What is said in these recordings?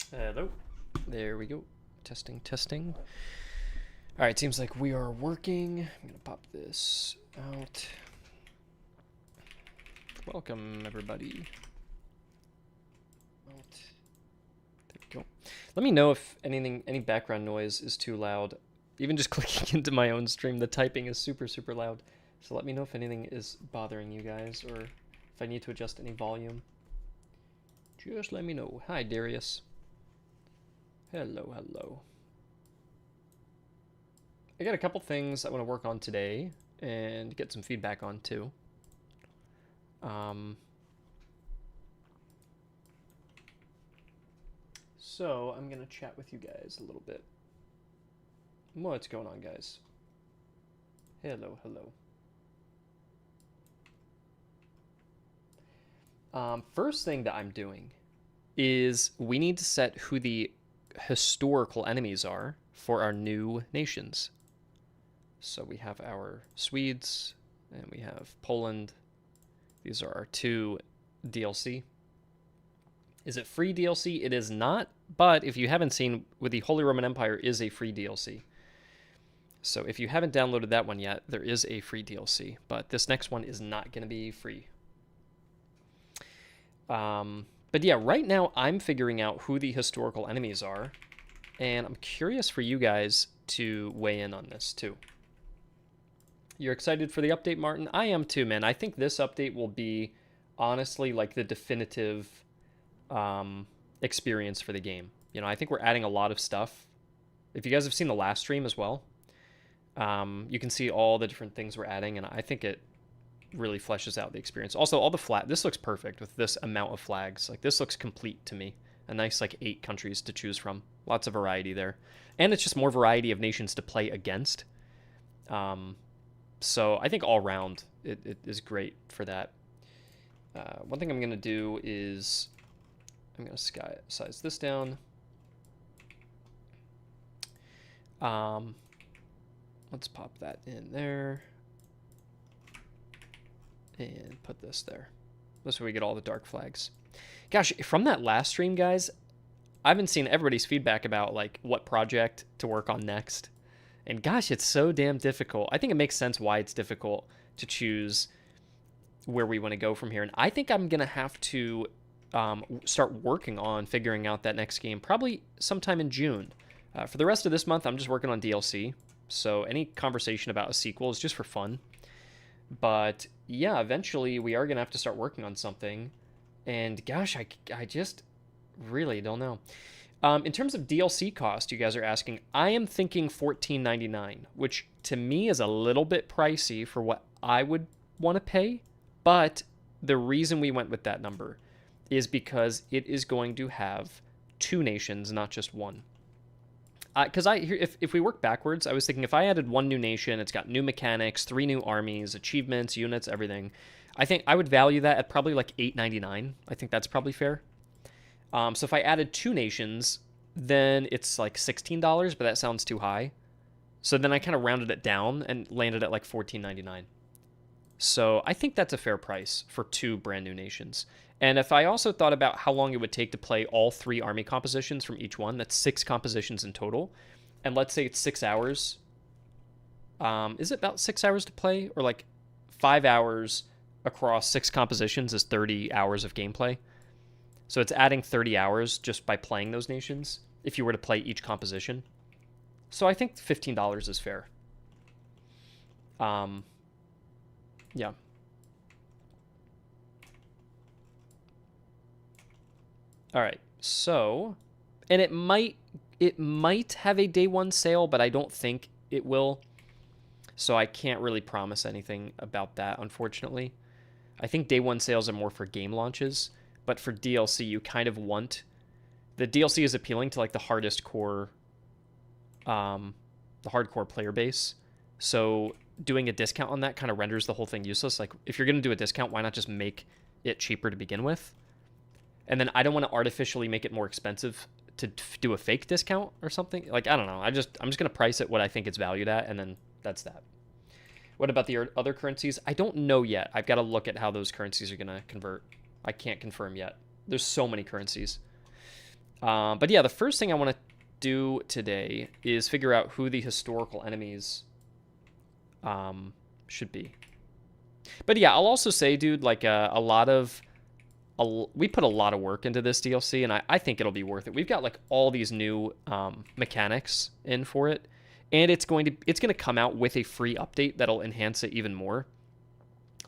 Hello. There we go. Testing, testing. All right, seems like we are working. I'm gonna pop this out. Welcome, everybody. Out. There we go. Let me know if any background noise is too loud. Even just clicking into my own stream, the typing is super, super loud. So let me know if anything is bothering you guys or if I need to adjust any volume. Just let me know. Hi, Darius. Hello, hello. I got a couple things I want to work on today and get some feedback on too. So I'm gonna chat with you guys a little bit. What's going on, guys? Hello, hello. First thing that I'm doing is we need to set who the historical enemies are for our new nations. So we have our Swedes and we have Poland. These are our two DLC. Is it free DLC? It is not, but if you haven't seen, with the Holy Roman Empire is a free DLC. So if you haven't downloaded that one yet, there is a free DLC, but this next one is not going to be free. But yeah, right now I'm figuring out who the historical enemies are, and I'm curious for you guys to weigh in on this too. You're excited for the update, Martin? I am too, man. I think this update will be, honestly, like the definitive experience for the game. You know, I think we're adding a lot of stuff. If you guys have seen the last stream as well, you can see all the different things we're adding, and I think it really fleshes out the experience. Also, all the this looks perfect with this amount of flags. Like, this looks complete to me. A nice, like, 8 countries to choose from. Lots of variety there. And it's just more variety of nations to play against. So I think all round it is great for that. One thing I'm going to do is I'm going to size this down. Let's pop that in there. And put this there. This way we get all the dark flags. Gosh, from that last stream, guys, I've been seeing everybody's feedback about like what project to work on next. And gosh, it's so damn difficult. I think it makes sense why it's difficult to choose where we want to go from here. And I think I'm going to have to start working on figuring out that next game probably sometime in June. For the rest of this month, I'm just working on DLC. So any conversation about a sequel is just for fun. But yeah, eventually we are going to have to start working on something. And gosh, I just really don't know. In terms of DLC cost, you guys are asking, I am thinking $14.99, which to me is a little bit pricey for what I would want to pay. But the reason we went with that number is because it is going to have 2 nations, not just one. Because if we work backwards, I was thinking if I added 1 new nation, it's got new mechanics, 3 new armies, achievements, units, everything. I think I would value that at probably like $8.99. I think that's probably fair. So if I added 2 nations, then it's like $16, but that sounds too high. So then I kind of rounded it down and landed at like $14.99. So I think that's a fair price for 2 brand new nations. And if I also thought about how long it would take to play all 3 army compositions from each one, that's 6 compositions in total. And let's say it's 6 hours. Is it about 6 hours to play? Or like 5 hours across 6 compositions is 30 hours of gameplay. So it's adding 30 hours just by playing those nations if you were to play each composition. So I think $15 is fair. Yeah. All right. So, and it might have a day 1 sale, but I don't think it will. So I can't really promise anything about that, unfortunately. I think day 1 sales are more for game launches, but for DLC you kind of want the DLC is appealing to like the hardest core the hardcore player base. So doing a discount on that kind of renders the whole thing useless. Like, if you're going to do a discount, why not just make it cheaper to begin with? And then I don't want to artificially make it more expensive to do a fake discount or something. Like, I don't know. I'm just going to price it what I think it's valued at, and then that's that. What about the other currencies? I don't know yet. I've got to look at how those currencies are going to convert. I can't confirm yet. There's so many currencies. But yeah, the first thing I want to do today is figure out who the historical enemies should be. But yeah, I'll also say, dude, like we put a lot of work into this DLC, and I think it'll be worth it. We've got like all these new mechanics in for it, and it's going to come out with a free update that'll enhance it even more.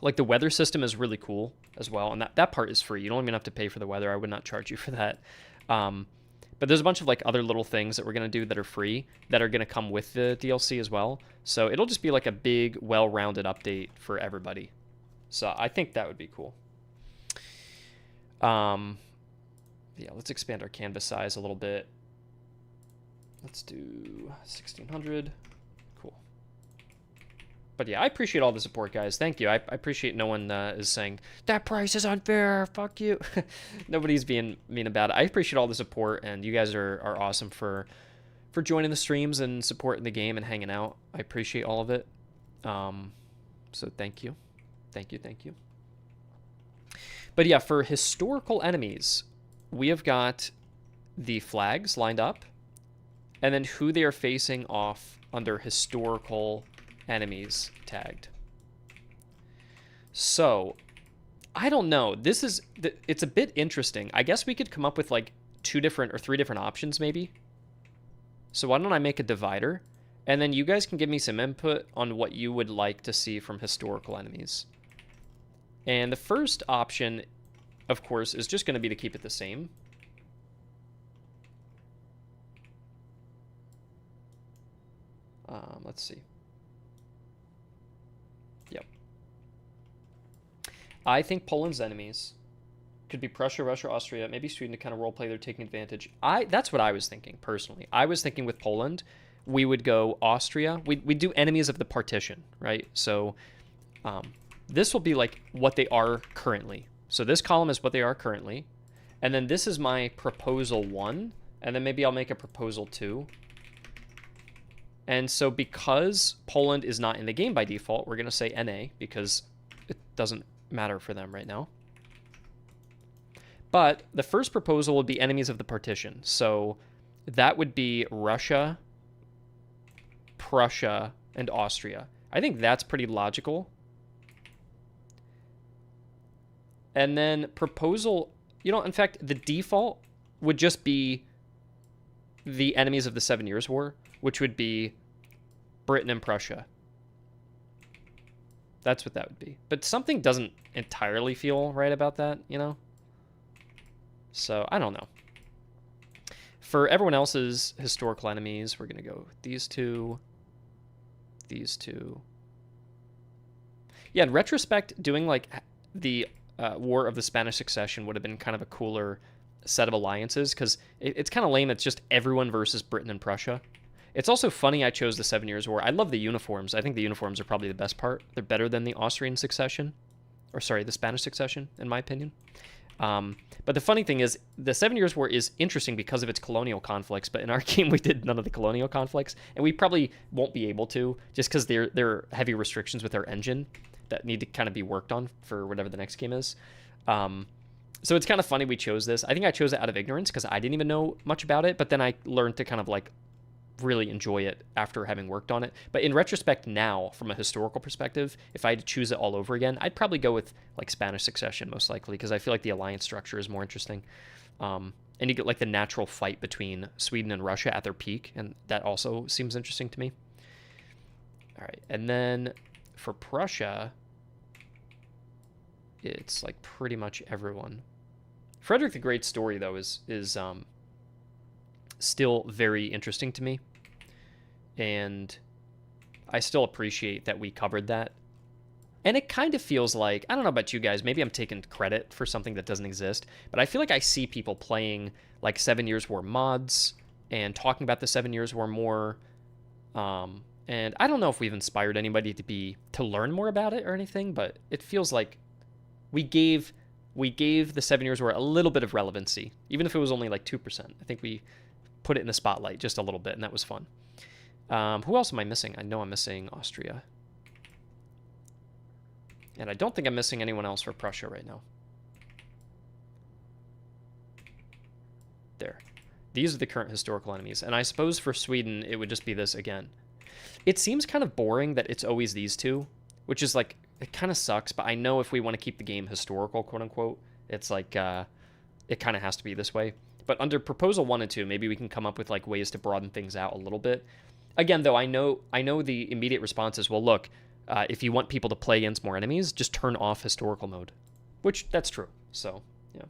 Like the weather system is really cool as well, and that part is free. You don't even have to pay for the weather. I would not charge you for that. But there's a bunch of like other little things that we're going to do that are free that are going to come with the DLC as well. So it'll just be like a big, well-rounded update for everybody. So I think that would be cool. Yeah, let's expand our canvas size a little bit. Let's do 1600. Cool. But yeah, I appreciate all the support, guys. Thank you. I appreciate no one is saying, that price is unfair, fuck you. Nobody's being mean about it. I appreciate all the support, and you guys are awesome for joining the streams and supporting the game and hanging out. I appreciate all of it. So thank you. Thank you, thank you. But yeah, for historical enemies, we have got the flags lined up, and then who they are facing off under historical enemies tagged. So, I don't know. It's a bit interesting. I guess we could come up with like 2 different or 3 different options maybe. So why don't I make a divider, and then you guys can give me some input on what you would like to see from historical enemies. And the first option, of course, is just going to be to keep it the same. Let's see. Yep. I think Poland's enemies could be Prussia, Russia, Austria, maybe Sweden to kind of roleplay they're taking advantage. That's what I was thinking, personally. I was thinking with Poland, we would go Austria. We'd do enemies of the partition, right? So this will be like what they are currently. So this column is what they are currently. And then this is my proposal 1. And then maybe I'll make a proposal 2. And so because Poland is not in the game by default, we're going to say NA because it doesn't matter for them right now. But the first proposal would be enemies of the partition. So that would be Russia, Prussia, and Austria. I think that's pretty logical. And then proposal, in fact, the default would just be the enemies of the 7 Years' War, which would be Britain and Prussia. That's what that would be. But something doesn't entirely feel right about that, So, I don't know. For everyone else's historical enemies, we're going to go with these 2. These 2. Yeah, in retrospect, doing like the War of the Spanish Succession would have been kind of a cooler set of alliances, because it's kind of lame. It's just everyone versus Britain and Prussia. It's also funny I chose the 7 Years' War. I love the uniforms. I think the uniforms are probably the best part. They're better than the Austrian Succession. Or sorry, the Spanish Succession, in my opinion. But the funny thing is, the 7 Years' War is interesting because of its colonial conflicts, but in our game we did none of the colonial conflicts, and we probably won't be able to, just because there are heavy restrictions with our engine that need to kind of be worked on for whatever the next game is. So it's kind of funny we chose this. I think I chose it out of ignorance because I didn't even know much about it, but then I learned to kind of like really enjoy it after having worked on it. But in retrospect now, from a historical perspective, if I had to choose it all over again, I'd probably go with like Spanish Succession most likely, because I feel like the alliance structure is more interesting. And you get like the natural fight between Sweden and Russia at their peak, and that also seems interesting to me. All right, and then for Prussia, it's like pretty much everyone. Frederick the Great's story, though, is still very interesting to me, and I still appreciate that we covered that. And it kind of feels like, I don't know about you guys, maybe I'm taking credit for something that doesn't exist, but I feel like I see people playing like 7 Years' War mods and talking about the 7 Years' War more. And I don't know if we've inspired anybody to learn more about it or anything, but it feels like we gave the 7 Years' War a little bit of relevancy, even if it was only like 2%. I think we put it in the spotlight just a little bit, and that was fun. Who else am I missing? I know I'm missing Austria. And I don't think I'm missing anyone else for Prussia right now. There. These are the current historical enemies. And I suppose for Sweden, it would just be this again. It seems kind of boring that it's always these two, which is like, it kind of sucks, but I know if we want to keep the game historical, quote unquote, it's like, it kind of has to be this way. But under proposal 1 and 2, maybe we can come up with like ways to broaden things out a little bit. Again, though, I know the immediate response is, well, look, if you want people to play against more enemies, just turn off historical mode, which that's true. So, yeah.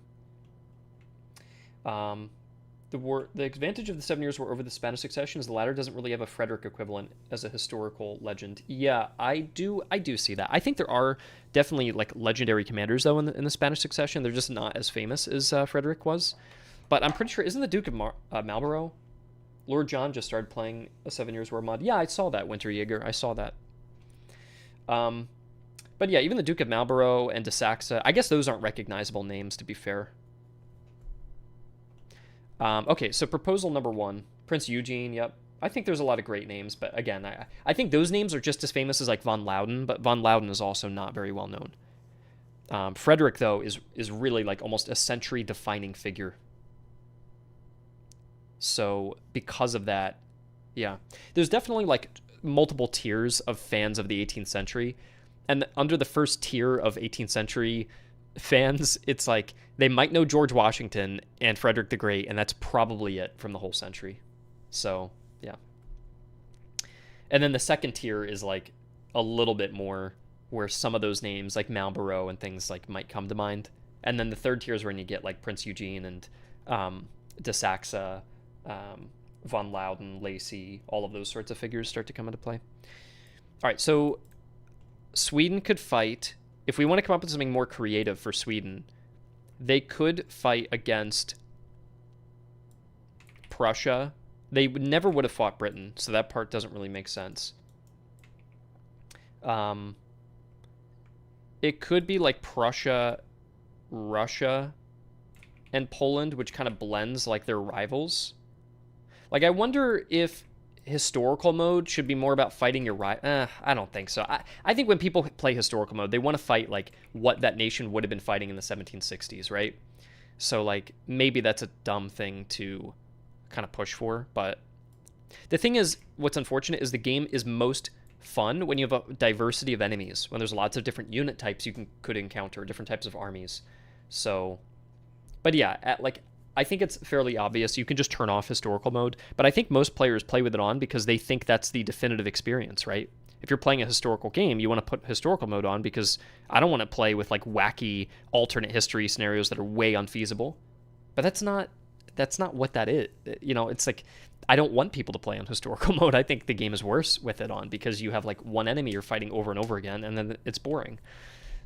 The advantage of the 7 Years' War over the Spanish Succession is the latter doesn't really have a Frederick equivalent as a historical legend. Yeah, I do see that. I think there are definitely like legendary commanders though in the Spanish Succession. They're just not as famous as Frederick was. But I'm pretty sure, isn't the Duke of Marlborough? Lord John just started playing a 7 Years' War mod. Yeah, I saw that, Winter Jaeger. I saw that. But yeah, even the Duke of Marlborough and de Saxe, I guess those aren't recognizable names, to be fair. Okay, so proposal number 1, Prince Eugene, yep. I think there's a lot of great names, but again, I think those names are just as famous as like von Loudon, but von Loudon is also not very well known. Frederick, though, is really like almost a century-defining figure. So because of that, yeah. There's definitely like multiple tiers of fans of the 18th century, and under the first tier of 18th century fans, it's like they might know George Washington and Frederick the Great, and that's probably it from the whole century. So, yeah. And then the second tier is like a little bit more where some of those names like Marlborough and things like might come to mind. And then the third tier is when you get like Prince Eugene and de Saxe, von Loudon, Lacy, all of those sorts of figures start to come into play. All right, so Sweden could fight. If we want to come up with something more creative for Sweden, they could fight against Prussia. They never would have fought Britain, so that part doesn't really make sense. It could be like Prussia, Russia, and Poland, which kind of blends like their rivals. Like, I wonder if historical mode should be more about fighting your rival. I don't think so. I think when people play historical mode, they want to fight like what that nation would have been fighting in the 1760s, right? So like maybe that's a dumb thing to kind of push for, but the thing is, what's unfortunate is the game is most fun when you have a diversity of enemies, when there's lots of different unit types you could encounter, different types of armies. So, but yeah, I think it's fairly obvious. You can just turn off historical mode, but I think most players play with it on because they think that's the definitive experience, right? If you're playing a historical game, you want to put historical mode on because I don't want to play with like wacky alternate history scenarios that are way unfeasible. But that's not what that is. You know, it's like I don't want people to play on historical mode. I think the game is worse with it on because you have like one enemy you're fighting over and over again, and then it's boring.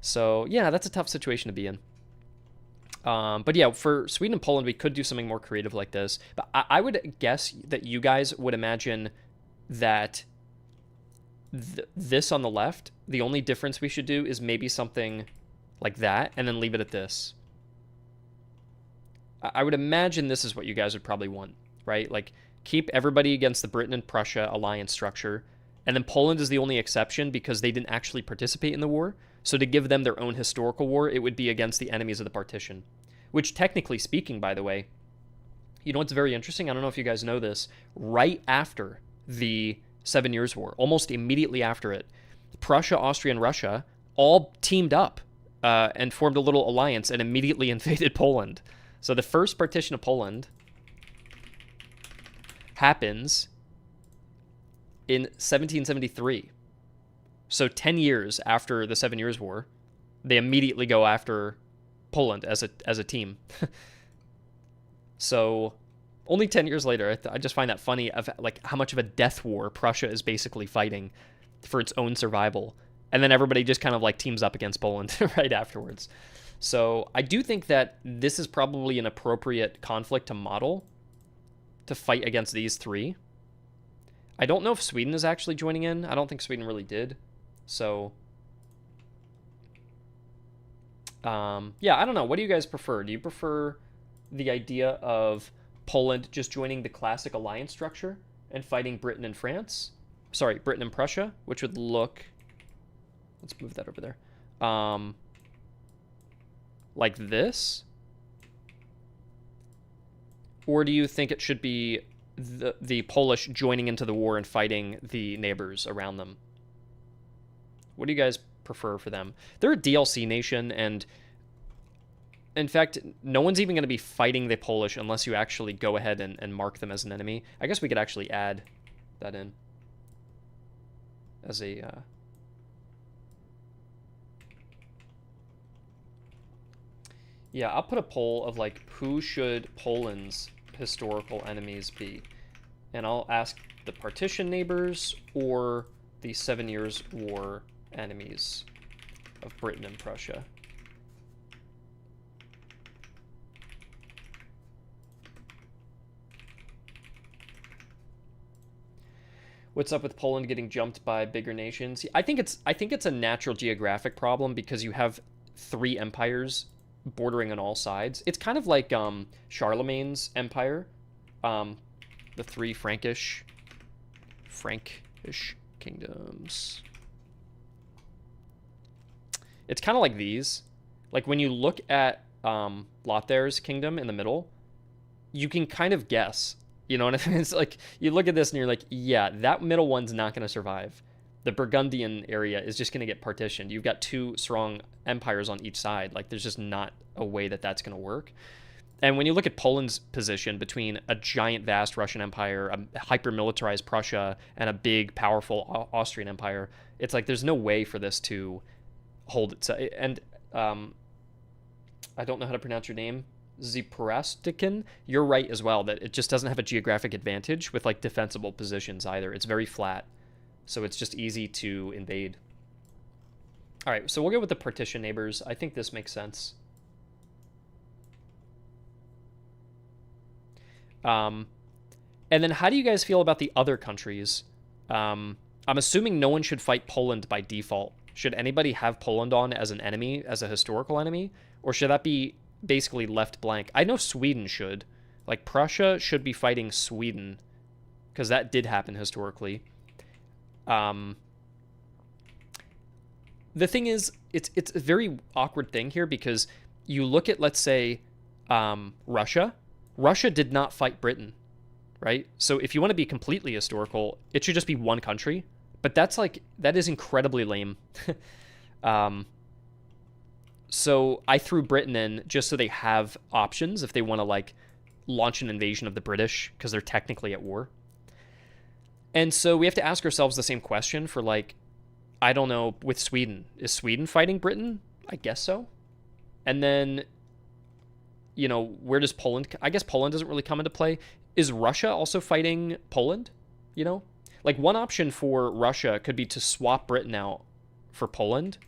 So yeah, that's a tough situation to be in. But yeah, for Sweden and Poland, we could do something more creative like this. But I would guess that you guys would imagine that this on the left, the only difference we should do is maybe something like that, and then leave it at this. I would imagine this is what you guys would probably want, right? Like, keep everybody against the Britain and Prussia alliance structure, and then Poland is the only exception because they didn't actually participate in the war. So to give them their own historical war, it would be against the enemies of the partition. Which, technically speaking, by the way, you know what's very interesting? I don't know if you guys know this. Right after the 7 Years' War, almost immediately after it, Prussia, Austria, and Russia all teamed up and formed a little alliance and immediately invaded Poland. So the first partition of Poland happens in 1773. So 10 years after the 7 Years' War, they immediately go after Poland as a team. So only 10 years later, I just find that funny of like how much of a death war Prussia is basically fighting for its own survival. And then everybody just kind of like teams up against Poland right afterwards. So I do think that this is probably an appropriate conflict to model to fight against these three. I don't know if Sweden is actually joining in. I don't think Sweden really did. So, yeah, I don't know. What do you guys prefer? Do you prefer the idea of Poland just joining the classic alliance structure and fighting Britain and France? Sorry, Britain and Prussia, which would look... Let's move that over there. Like this. Or do you think it should be the Polish joining into the war and fighting the neighbors around them? What do you guys prefer for them? They're a DLC nation, and in fact, no one's even going to be fighting the Polish unless you actually go ahead and mark them as an enemy. I guess we could actually add that in as a... Yeah, I'll put a poll of, like, who should Poland's historical enemies be? And I'll ask the partition neighbors or the 7 Years' War enemies of Britain and Prussia. What's up with Poland getting jumped by bigger nations? I think it's a natural geographic problem because you have 3 empires bordering on all sides. It's kind of like Charlemagne's empire, the 3 Frankish kingdoms. It's kind of like these. Like when you look at Lothair's kingdom in the middle, you can kind of guess. You know what I mean? It's like you look at this and you're like, yeah, that middle one's not going to survive. The Burgundian area is just going to get partitioned. You've got 2 strong empires on each side. Like there's just not a way that that's going to work. And when you look at Poland's position between a giant, vast Russian empire, a hyper-militarized Prussia, and a big, powerful Austrian empire, it's like there's no way for this to hold itself. And I don't know how to pronounce your name. Ziporowskian, you're right as well that it just doesn't have a geographic advantage with like defensible positions either. It's very flat, so it's just easy to invade. All right, so we'll go with the partition neighbors. I think this makes sense. And then how do you guys feel about the other countries? I'm assuming no one should fight Poland by default. Should anybody have Poland on as an enemy, as a historical enemy? Or should that be basically left blank? I know Sweden should. Like, Prussia should be fighting Sweden, because that did happen historically. The thing is, it's a very awkward thing here, because you look at, let's say, Russia. Russia did not fight Britain, right? So if you want to be completely historical, it should just be one country. But that's like, that is incredibly lame. So I threw Britain in just so they have options if they want to like launch an invasion of the British, because they're technically at war. And so we have to ask ourselves the same question for like, I don't know, with Sweden. Is Sweden fighting Britain? I guess so. And then, you know, where does Poland... I guess Poland doesn't really come into play. Is Russia also fighting Poland? You know? Like, one option for Russia could be to swap Britain out for Poland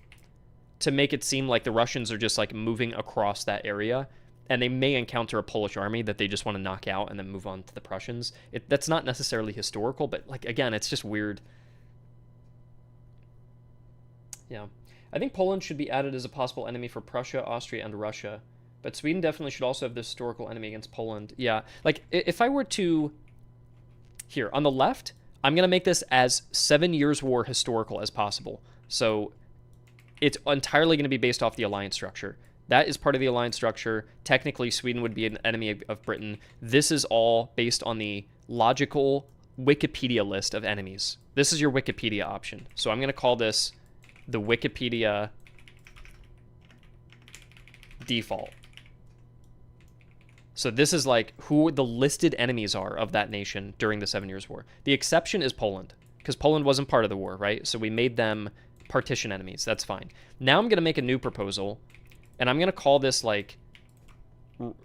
to make it seem like the Russians are just, like, moving across that area, and they may encounter a Polish army that they just want to knock out and then move on to the Prussians. That's not necessarily historical, but, like, again, it's just weird. Yeah. I think Poland should be added as a possible enemy for Prussia, Austria, and Russia. But Sweden definitely should also have this historical enemy against Poland. Yeah, like, if I were to... Here, on the left, I'm going to make this as 7 Years' War historical as possible. So it's entirely going to be based off the alliance structure. That is part of the alliance structure. Technically, Sweden would be an enemy of Britain. This is all based on the logical Wikipedia list of enemies. This is your Wikipedia option. So I'm going to call this the Wikipedia default. So this is like who the listed enemies are of that nation during the 7 Years' War. The exception is Poland, because Poland wasn't part of the war, right? So we made them partition enemies. That's fine. Now I'm going to make a new proposal, and I'm going to call this like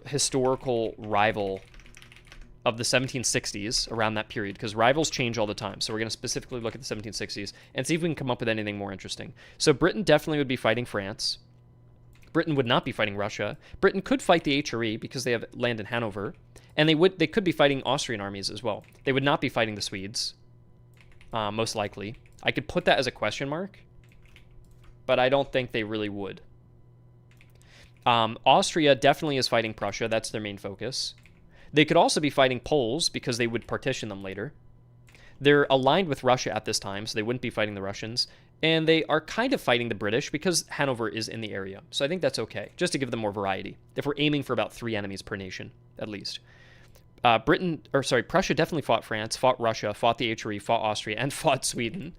historical rival of the 1760s around that period, because rivals change all the time. So we're going to specifically look at the 1760s and see if we can come up with anything more interesting. So Britain definitely would be fighting France. Britain would not be fighting Russia. Britain could fight the HRE because they have land in Hanover, and they could be fighting Austrian armies as well. They would not be fighting the Swedes, most likely. I could put that as a question mark, but I don't think they really would. Austria definitely is fighting Prussia. That's their main focus. They could also be fighting Poles because they would partition them later. They're aligned with Russia at this time, so they wouldn't be fighting the Russians. And they are kind of fighting the British because Hanover is in the area. So I think that's okay, just to give them more variety, if we're aiming for about 3 enemies per nation, at least. Prussia definitely fought France, fought Russia, fought the HRE, fought Austria, and fought Sweden.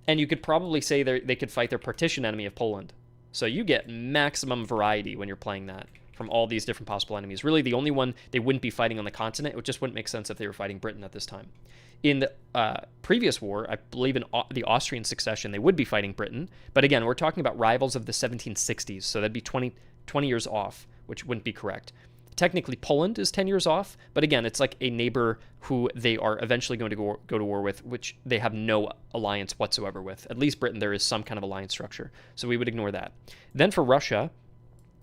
And you could probably say they could fight their partition enemy of Poland. So you get maximum variety when you're playing that from all these different possible enemies. Really, the only one they wouldn't be fighting on the continent, it just wouldn't make sense if they were fighting Britain at this time. In the previous war, I believe in the Austrian succession, they would be fighting Britain. But again, we're talking about rivals of the 1760s, so that'd be 20 years off, which wouldn't be correct. Technically, Poland is 10 years off, but again, it's like a neighbor who they are eventually going to go to war with, which they have no alliance whatsoever with. At least Britain, there is some kind of alliance structure, so we would ignore that. Then for Russia,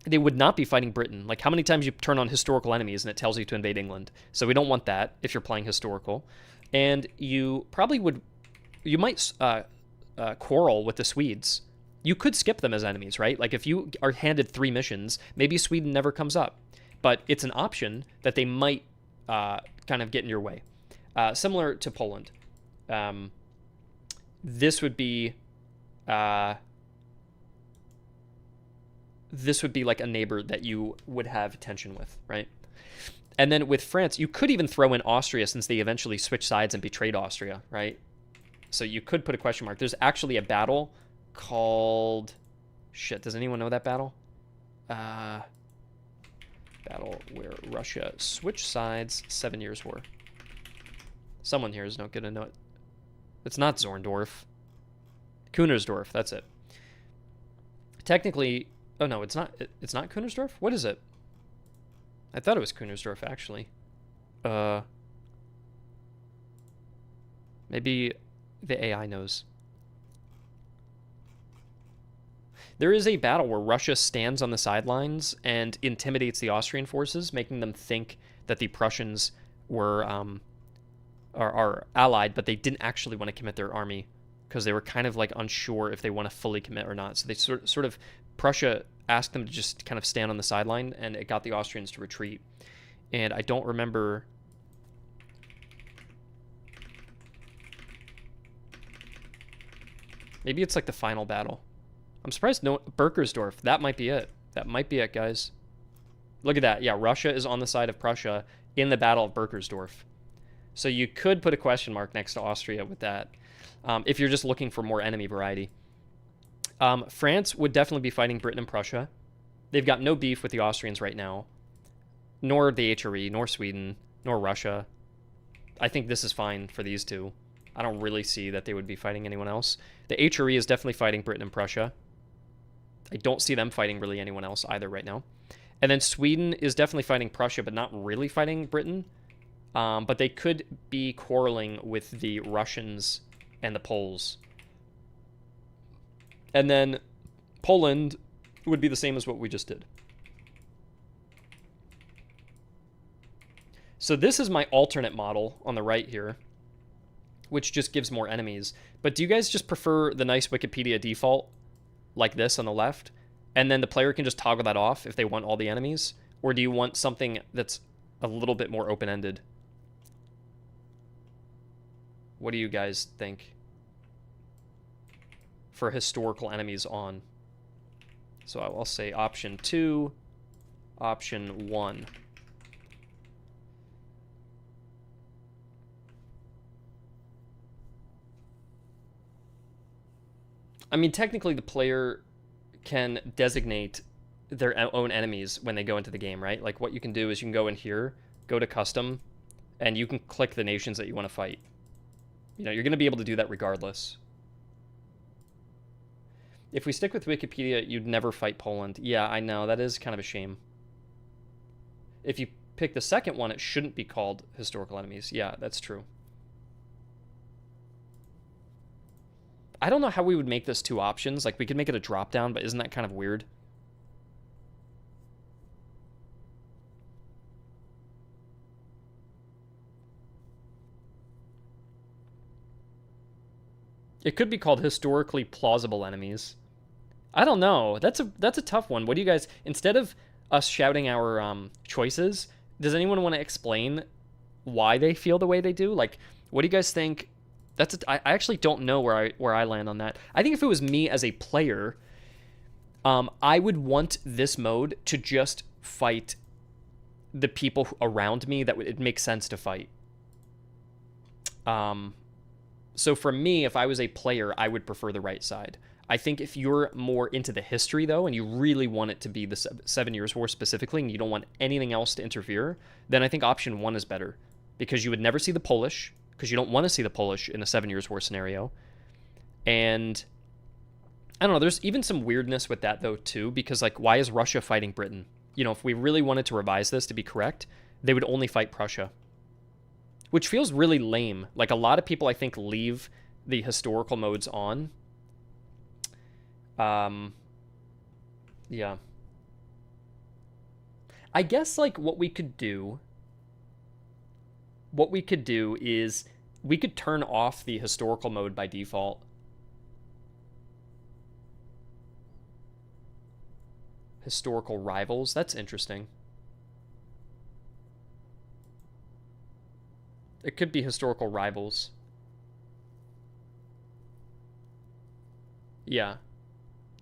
they would not be fighting Britain. Like, how many times you turn on historical enemies and it tells you to invade England? So we don't want that if you're playing historical. And you might quarrel with the Swedes. You could skip them as enemies, right? Like, if you are handed 3 missions, maybe Sweden never comes up. But it's an option that they might kind of get in your way. Similar to Poland. This would be like a neighbor that you would have tension with, right? And then with France, you could even throw in Austria since they eventually switched sides and betrayed Austria, right? So you could put a question mark. There's actually a battle called... Shit, does anyone know that battle? Battle where Russia switched sides, 7 Years' War. Someone here is not going to know it. It's not Zorndorf. Kunersdorf, that's it. Technically, oh no, it's not Kunersdorf? What is it? I thought it was Kunersdorf, actually. Maybe the AI knows. There is a battle where Russia stands on the sidelines and intimidates the Austrian forces, making them think that the Prussians were are allied, but they didn't actually want to commit their army because they were kind of like unsure if they want to fully commit or not. So they sort of Prussia asked them to just kind of stand on the sideline, and it got the Austrians to retreat. And I don't remember. Maybe it's like the final battle. I'm surprised no Berkersdorf. That might be it. That might be it, guys. Look at that. Yeah, Russia is on the side of Prussia in the Battle of Berkersdorf. So you could put a question mark next to Austria with that if you're just looking for more enemy variety. France would definitely be fighting Britain and Prussia. They've got no beef with the Austrians right now, nor the HRE, nor Sweden, nor Russia. I think this is fine for these two. I don't really see that they would be fighting anyone else. The HRE is definitely fighting Britain and Prussia. I don't see them fighting really anyone else either right now. And then Sweden is definitely fighting Prussia, but not really fighting Britain. But they could be quarreling with the Russians and the Poles. And then Poland would be the same as what we just did. So this is my alternate model on the right here, which just gives more enemies. But do you guys just prefer the nice Wikipedia default like this on the left, and then the player can just toggle that off if they want all the enemies? Or do you want something that's a little bit more open-ended? What do you guys think for historical enemies on? So I'll say option 2, option 1. I mean, technically the player can designate their own enemies when they go into the game, right? Like, what you can do is you can go in here, go to custom, and you can click the nations that you want to fight. You know, you're going to be able to do that regardless. If we stick with Wikipedia, you'd never fight Poland. Yeah, I know. That is kind of a shame. If you pick the second one, it shouldn't be called historical enemies. Yeah, that's true. I don't know how we would make this 2 options. Like, we could make it a drop-down, but isn't that kind of weird? It could be called historically plausible enemies. I don't know. That's a tough one. What do you guys... Instead of us shouting our choices, does anyone want to explain why they feel the way they do? Like, what do you guys think... I actually don't know where I land on that. I think if it was me as a player, I would want this mode to just fight the people around me that it makes sense to fight. So for me, if I was a player, I would prefer the right side. I think if you're more into the history, though, and you really want it to be the 7 Years' War specifically, and you don't want anything else to interfere, then I think option 1 is better. Because you would never see the Polish, because you don't want to see the Polish in a 7 Years' War scenario. And I don't know, there's even some weirdness with that, though, too, because, like, why is Russia fighting Britain? You know, if we really wanted to revise this to be correct, they would only fight Prussia. Which feels really lame. Like, a lot of people, I think, leave the historical modes on. Yeah. I guess, like, what we could do is we could turn off the historical mode by default. Historical rivals. That's interesting. It could be historical rivals. Yeah.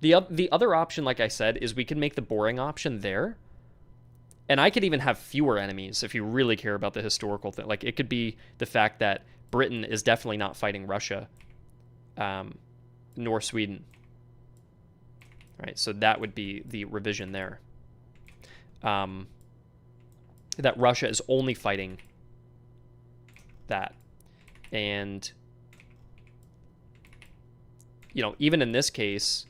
The other option, like I said, is we could make the boring option there. And I could even have fewer enemies if you really care about the historical thing. Like, it could be the fact that Britain is definitely not fighting Russia, nor Sweden. Right, so that would be the revision there. That Russia is only fighting that. And, you know, even in this case,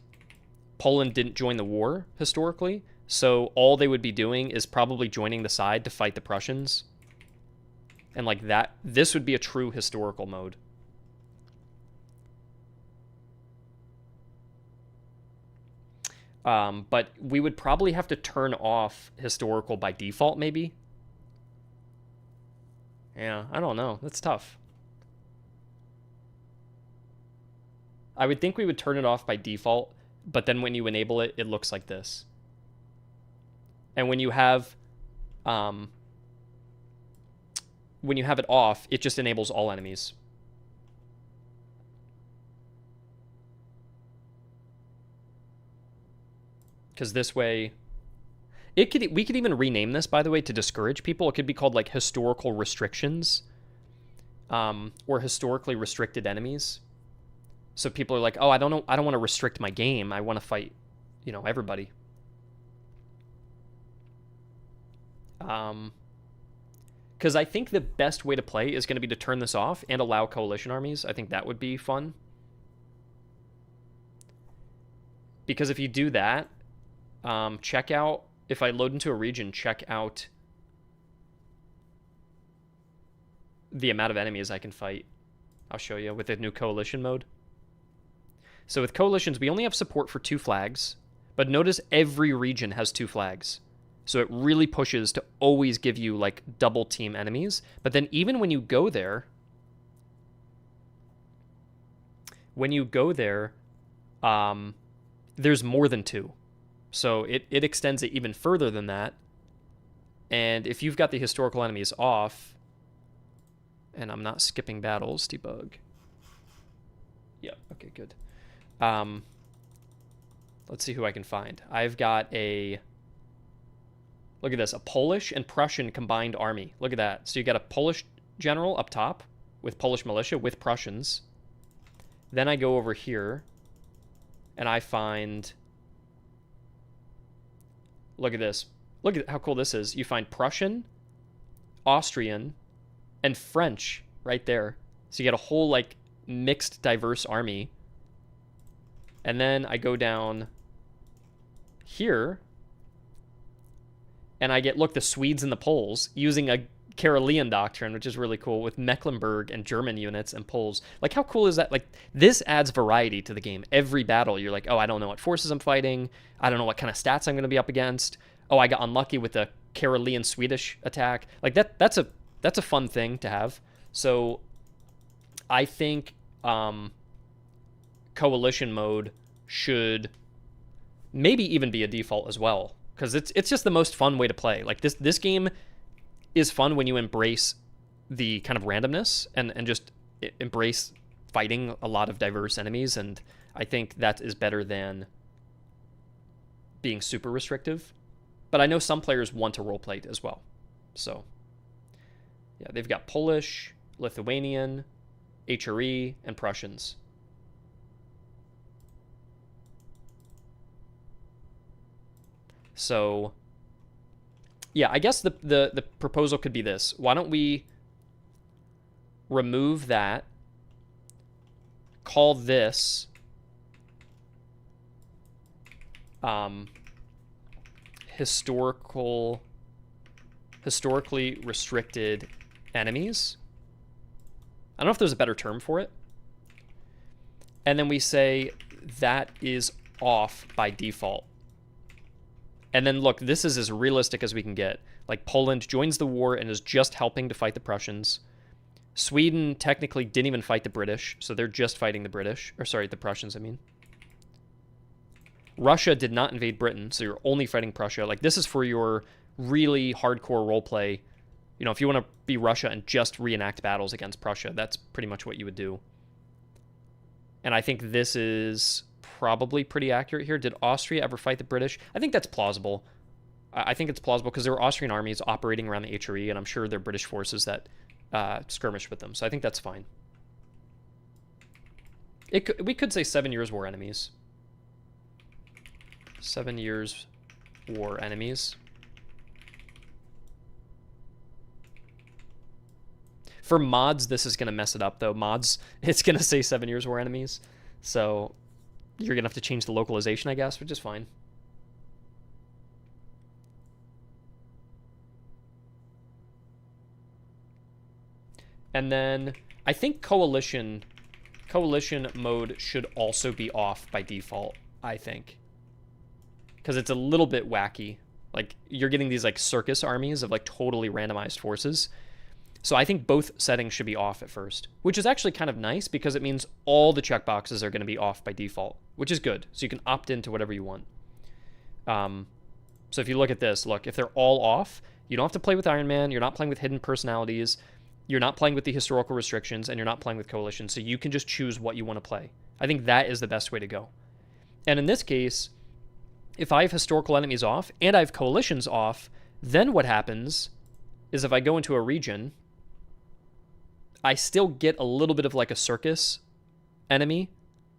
Poland didn't join the war historically, so all they would be doing is probably joining the side to fight the Prussians. And like that, this would be a true historical mode. But we would probably have to turn off historical by default, maybe. Yeah, I don't know. That's tough. I would think we would turn it off by default, but then when you enable it, it looks like this. And when you have it off, it just enables all enemies. Because this way, we could even rename this, by the way, to discourage people. It could be called like historical restrictions, or historically restricted enemies. So people are like, oh, I don't want to restrict my game. I want to fight, you know, everybody. Because I think the best way to play is going to be to turn this off and allow coalition armies. I think that would be fun. Because if you do that, check out, if I load into a region, check out the amount of enemies I can fight. I'll show you with the new coalition mode. So with coalitions, we only have support for 2 flags, but notice every region has 2 flags. So it really pushes to always give you like double team enemies. But then even when you go there, there's more than 2. So it extends it even further than that. And if you've got the historical enemies off, and I'm not skipping battles, debug. Yeah, okay, good. Let's see who I can find. I've got a, look at this, a Polish and Prussian combined army. Look at that. So you got a Polish general up top with Polish militia with Prussians. Then I go over here and I find, look at this. Look at how cool this is. You find Prussian, Austrian, and French right there. So you get a whole like mixed, diverse army. And then I go down here and I get, look, the Swedes and the Poles using a Carolean doctrine, which is really cool, with Mecklenburg and German units and Poles. Like, how cool is that? Like, this adds variety to the game. Every battle, you're like, oh, I don't know what forces I'm fighting. I don't know what kind of stats I'm going to be up against. Oh, I got unlucky with the Carolean Swedish attack. Like, that's a fun thing to have. So I think coalition mode should maybe even be a default as well, because it's just the most fun way to play. Like, this game is fun when you embrace the kind of randomness and just embrace fighting a lot of diverse enemies, and I think that is better than being super restrictive. But I know some players want to roleplay as well. So, yeah, they've got Polish, Lithuanian, HRE, and Prussians. So, yeah, I guess the proposal could be this. Why don't we remove that, call this historically restricted enemies. I don't know if there's a better term for it. And then we say that is off by default. And then look, this is as realistic as we can get. Like, Poland joins the war and is just helping to fight the Prussians. Sweden technically didn't even fight the British, so they're just fighting the British. Or sorry, the Prussians, I mean. Russia did not invade Britain, so you're only fighting Prussia. Like, this is for your really hardcore roleplay. You know, if you want to be Russia and just reenact battles against Prussia, that's pretty much what you would do. And I think this is probably pretty accurate here. Did Austria ever fight the British? I think that's plausible. I think it's plausible because there were Austrian armies operating around the HRE, and I'm sure there are British forces that skirmished with them. So I think that's fine. We could say 7 years war enemies. 7 years war enemies. For mods, this is going to mess it up, though. Mods, it's going to say 7 years war enemies. So you're going to have to change the localization, I guess, which is fine. And then I think coalition mode should also be off by default, I think. Because it's a little bit wacky. Like, you're getting these, like, circus armies of, like, totally randomized forces. So I think both settings should be off at first, which is actually kind of nice because it means all the checkboxes are going to be off by default, which is good. So you can opt into whatever you want. So if you look at this, look, if they're all off, you don't have to play with Iron Man. You're not playing with hidden personalities. You're not playing with the historical restrictions, and you're not playing with coalition. So you can just choose what you want to play. I think that is the best way to go. And in this case, if I have historical enemies off and I have coalitions off, then what happens is if I go into a region, I still get a little bit of like a circus enemy,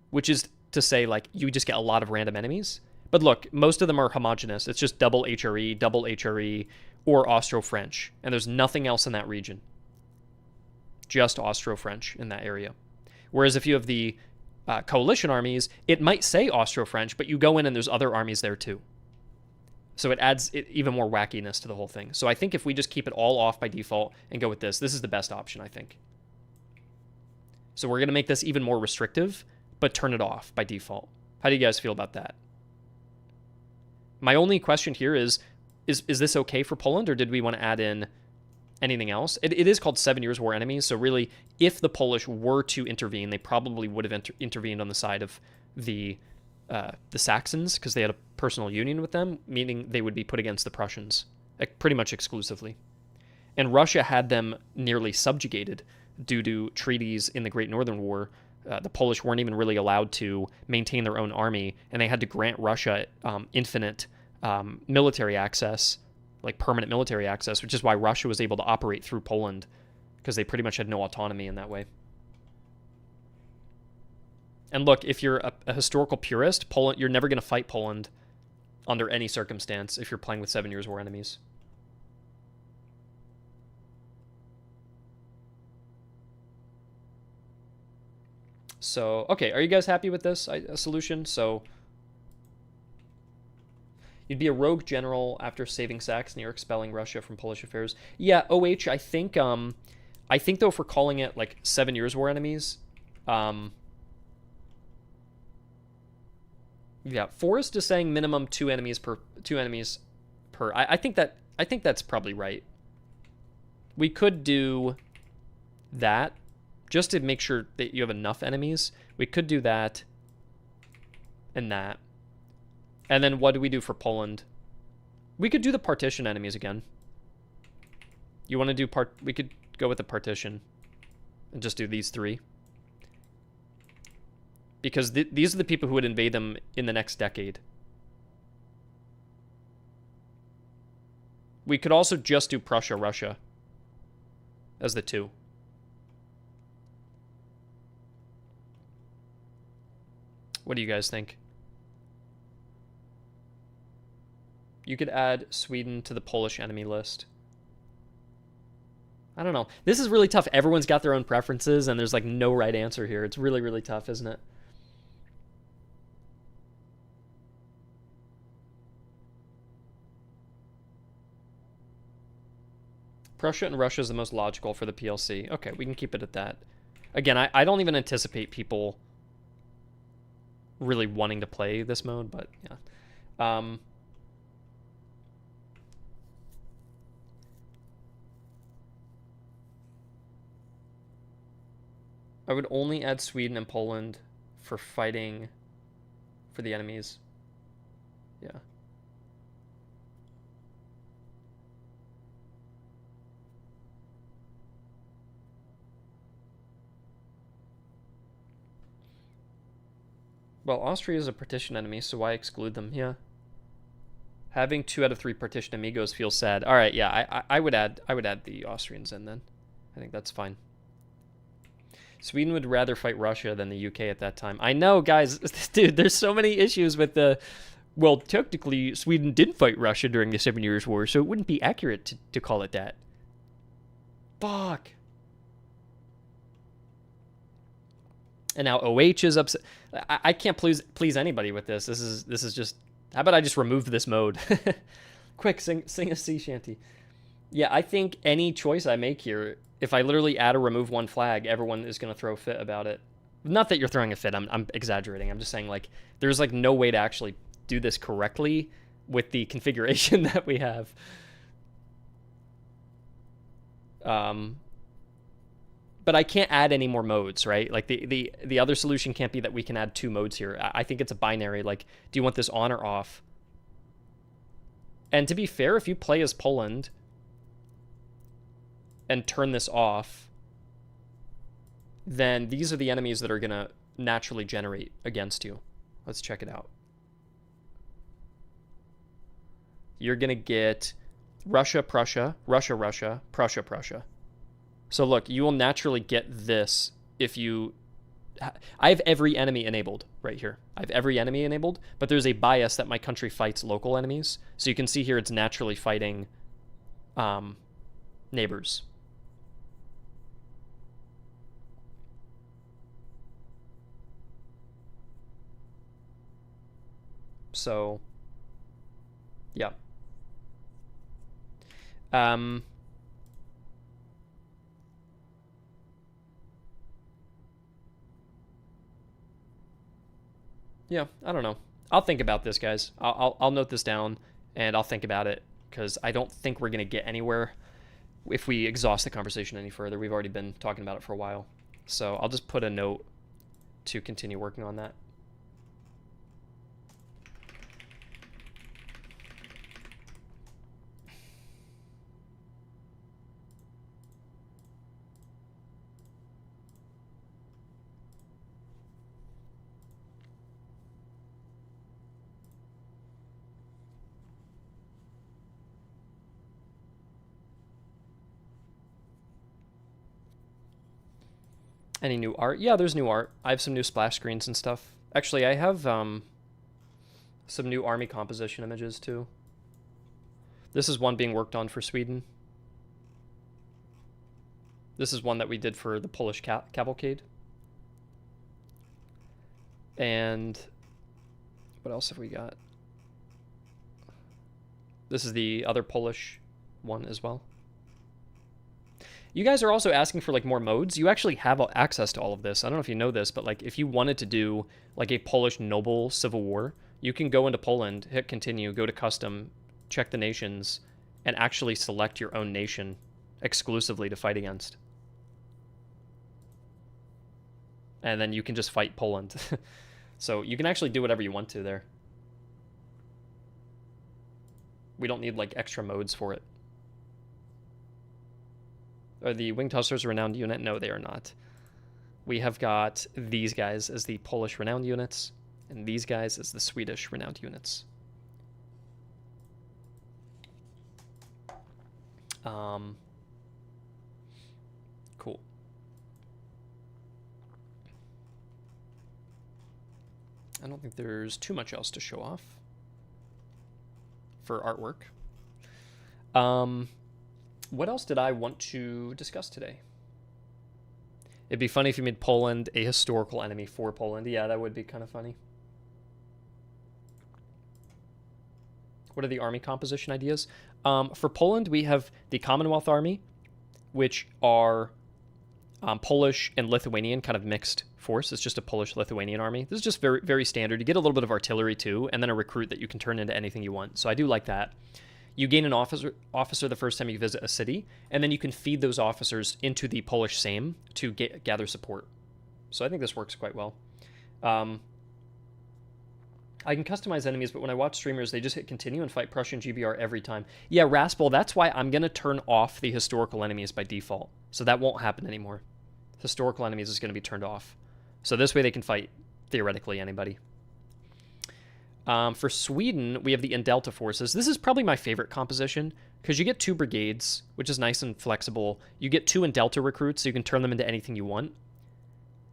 which is to say, like, you just get a lot of random enemies. But look, most of them are homogenous. It's just double HRE, or Austro-French. And there's nothing else in that region. Just Austro-French in that area. Whereas if you have the coalition armies, it might say Austro-French, but you go in and there's other armies there too. So it adds even more wackiness to the whole thing. So I think if we just keep it all off by default and go with this is the best option, I think. So we're going to make this even more restrictive, but turn it off by default. How do you guys feel about that? My only question here is this okay for Poland, or did we want to add in anything else? It is called 7 years war enemies, so really, if the Polish were to intervene, they probably would have intervened on the side of the Saxons, because they had a personal union with them, meaning they would be put against the Prussians, pretty much exclusively. And Russia had them nearly subjugated due to treaties in the Great Northern War. The Polish weren't even really allowed to maintain their own army, and they had to grant Russia infinite military access, like permanent military access, which is why Russia was able to operate through Poland, because they pretty much had no autonomy in that way. And look, if you're a historical purist, Poland, you're never going to fight Poland under any circumstance if you're playing with 7 years war enemies. So, okay, are you guys happy with this solution? So, you'd be a rogue general after saving Saxony or expelling Russia from Polish affairs. Yeah, OH, I think though, if we're calling it like 7 years war enemies, yeah, Forrest is saying minimum two enemies per. I think that's probably right. We could do that just to make sure that you have enough enemies. We could do that and that. And then what do we do for Poland? We could do the partition enemies again. You want to do we could go with the partition and just do these three. Because these are the people who would invade them in the next decade. We could also just do Prussia, Russia as the 2. What do you guys think? You could add Sweden to the Polish enemy list. I don't know. This is really tough. Everyone's got their own preferences, and there's like no right answer here. It's really, really tough, isn't it? Prussia and Russia is the most logical for the PLC. Okay, we can keep it at that. Again, I don't even anticipate people really wanting to play this mode, but yeah. I would only add Sweden and Poland for fighting for the enemies. Yeah. Well, Austria is a partition enemy, so why exclude them? Yeah. Having 2 out of 3 partition amigos feels sad. All right, yeah, I would add the Austrians in then. I think that's fine. Sweden would rather fight Russia than the UK at that time. I know, guys. Dude, there's so many issues with the... Well, technically, Sweden didn't fight Russia during the 7 Years' War, so it wouldn't be accurate to call it that. Fuck. And now OH is upset. I can't please anybody with this. This is just... How about I just remove this mode? Quick, sing a sea shanty. Yeah, I think any choice I make here, if I literally add or remove one flag, everyone is going to throw a fit about it. Not that you're throwing a fit. I'm exaggerating. I'm just saying, like, there's like no way to actually do this correctly with the configuration that we have. But I can't add any more modes, right? Like the other solution can't be that we can add 2 modes here. I think it's a binary. Like, do you want this on or off? And to be fair, if you play as Poland and turn this off, then these are the enemies that are going to naturally generate against you. Let's check it out. You're going to get Russia, Prussia, Russia, Russia, Prussia, Prussia. So look, you will naturally get this if you... I have every enemy enabled right here. I have every enemy enabled, but there's a bias that my country fights local enemies. So you can see here it's naturally fighting neighbors. So, yeah. Yeah, I don't know. I'll think about this, guys. I'll note this down, and I'll think about it, because I don't think we're going to get anywhere if we exhaust the conversation any further. We've already been talking about it for a while. So I'll just put a note to continue working on that. Any new art? Yeah, there's new art. I have some new splash screens and stuff. Actually, I have some new army composition images too. This is one being worked on for Sweden. This is one that we did for the Polish cavalcade. And what else have we got? This is the other Polish one as well. You guys are also asking for like more modes. You actually have access to all of this. I don't know if you know this, but like if you wanted to do like a Polish noble civil war, you can go into Poland, hit continue, go to custom, check the nations, and actually select your own nation exclusively to fight against. And then you can just fight Poland. So you can actually do whatever you want to there. We don't need like extra modes for it. Are the Winged Hustlers a renowned unit? No, they are not. We have got these guys as the Polish renowned units, and these guys as the Swedish renowned units. Cool. I don't think there's too much else to show off for artwork. What else did I want to discuss today? It'd be funny if you made Poland a historical enemy for Poland. Yeah, that would be kind of funny. What are the army composition ideas? For Poland, we have the Commonwealth Army, which are Polish and Lithuanian kind of mixed force. It's just a Polish-Lithuanian army. This is just very, very standard. You get a little bit of artillery too, and then a recruit that you can turn into anything you want. So I do like that. You gain an officer the first time you visit a city, and then you can feed those officers into the Polish Sejm to gather support. So I think this works quite well. I can customize enemies, but when I watch streamers, they just hit continue and fight Prussian GBR every time. Yeah, Raspel, that's why I'm going to turn off the historical enemies by default. So that won't happen anymore. Historical enemies is going to be turned off. So this way they can fight, theoretically, anybody. For Sweden, we have the Indelta forces. This is probably my favorite composition because you get 2 brigades, which is nice and flexible. You get 2 Indelta recruits, so you can turn them into anything you want.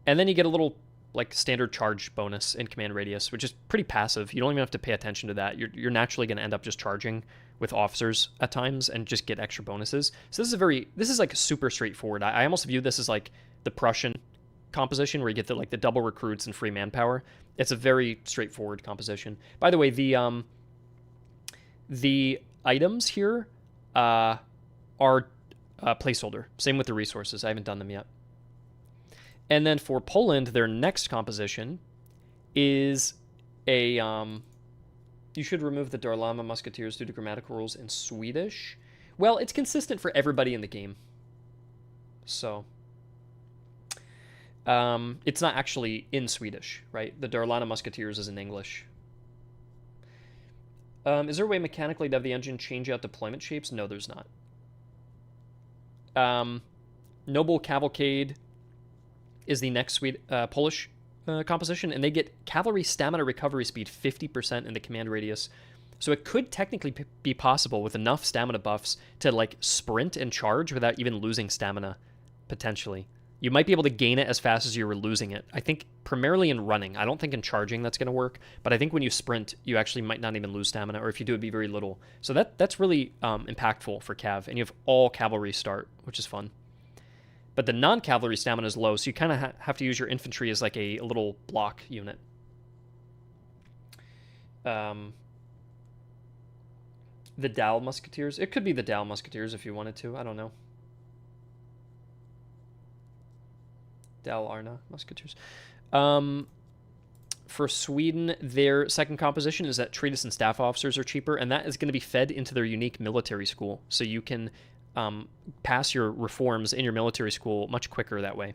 And then you get a little like standard charge bonus in command radius, which is pretty passive. You don't even have to pay attention to that. You're naturally going to end up just charging with officers at times and just get extra bonuses. So this is like super straightforward. I almost view this as like the Prussian composition where you get the double recruits and free manpower. It's a very straightforward composition. By the way, the items here are placeholder. Same with the resources. I haven't done them yet. And then for Poland, their next composition is a... you should remove the Darlama Musketeers due to grammatical rules in Swedish. Well, it's consistent for everybody in the game. So... it's not actually in Swedish, right? The Darlana Musketeers is in English. Is there a way mechanically to have the engine change out deployment shapes? No, there's not. Noble Cavalcade is the next Polish composition, and they get cavalry stamina recovery speed 50% in the command radius. So it could technically be possible with enough stamina buffs to like sprint and charge without even losing stamina, potentially. You might be able to gain it as fast as you were losing it. I think primarily in running. I don't think in charging that's going to work, but I think when you sprint, you actually might not even lose stamina, or if you do, it'd be very little. So that's really impactful for Cav, and you have all cavalry start, which is fun. But the non-cavalry stamina is low, so you kind of have to use your infantry as like a little block unit. The Dal Musketeers. It could be the Dal Musketeers if you wanted to. I don't know. Dal Arna Musketeers. For Sweden, their second composition is that treatise and staff officers are cheaper, and that is going to be fed into their unique military school. So you can pass your reforms in your military school much quicker that way.